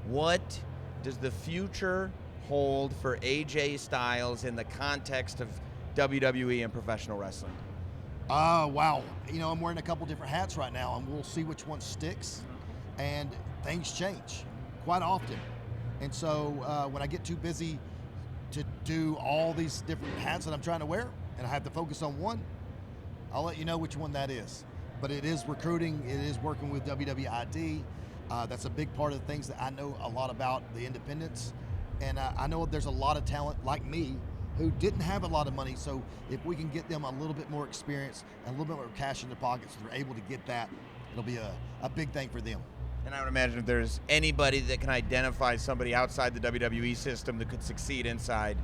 What does the future hold for AJ Styles in the context of WWE and professional wrestling? Wow. I'm wearing a couple different hats right now, and we'll see which one sticks. And things change quite often. And so when I get too busy to do all these different hats that I'm trying to wear, and I have to focus on one, I'll let you know which one that is. But it is recruiting. It is working with WWID. That's a big part of the things that I know a lot about, the independents. And I know there's a lot of talent like me who didn't have a lot of money. So if we can get them a little bit more experience and a little bit more cash in their pockets, so they're able to get that, it'll be a big thing for them. And I would imagine if there's anybody that can identify somebody outside the WWE system that could succeed inside,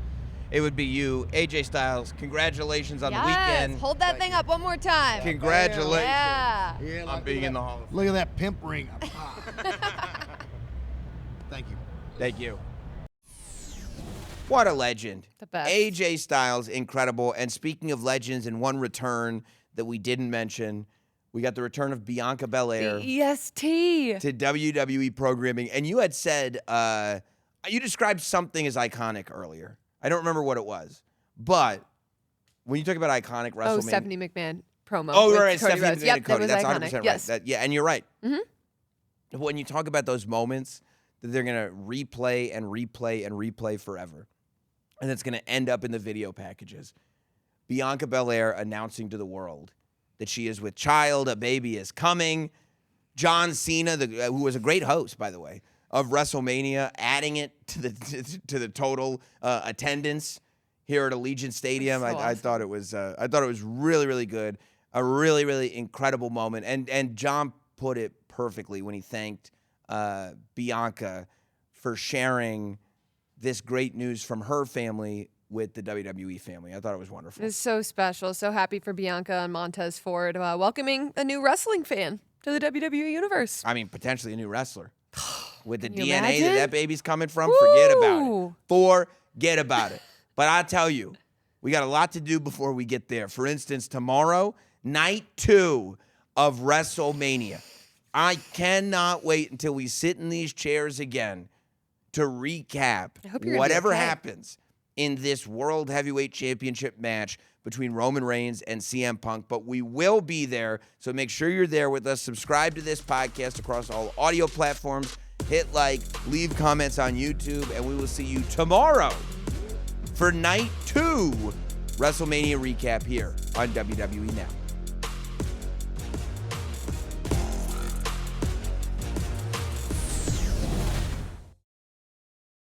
it would be you. AJ Styles, congratulations on the weekend. Hold that thing up one more time. Congratulations Yeah. on being in the Hall of Fame. Look at that pimp ring. Thank you. Thank you. What a legend. The best. AJ Styles, incredible. And speaking of legends, and one return that we didn't mention We got the return of Bianca Belair EST. to WWE programming. And you had said, you described something as iconic earlier. I don't remember what it was. But when you talk about iconic WrestleMania. Oh, Stephanie McMahon promo. Oh, with right, Cody Stephanie Rhodes. McMahon Yep, and Cody. that That's was 100% iconic. right. Yes. Yeah, and you're right. Mm-hmm. When you talk about those moments that they're going to replay and replay and replay forever, and it's going to end up in the video packages. Bianca Belair announcing to the world that she is with child, a baby is coming. John Cena, who was a great host, by the way, of WrestleMania, adding it to the total attendance here at Allegiant Stadium. So I thought it was really, really good, a really, really incredible moment. And John put it perfectly when he thanked Bianca for sharing this great news from her family with the WWE family. I thought it was wonderful. It's so special. So happy for Bianca and Montez Ford welcoming a new wrestling fan to the WWE universe. I mean, potentially a new wrestler. With the Can you DNA imagine? that baby's coming from, forget about it. Woo! Forget about it. But I tell you, we got a lot to do before we get there. For instance, tomorrow, night 2 of WrestleMania. I cannot wait until we sit in these chairs again to recap I hope you're gonna be whatever okay. happens in this World Heavyweight Championship match between Roman Reigns and CM Punk. But we will be there, so make sure you're there with us. Subscribe to this podcast across all audio platforms. Hit like, leave comments on YouTube, and we will see you tomorrow for night 2 WrestleMania recap here on WWE Now.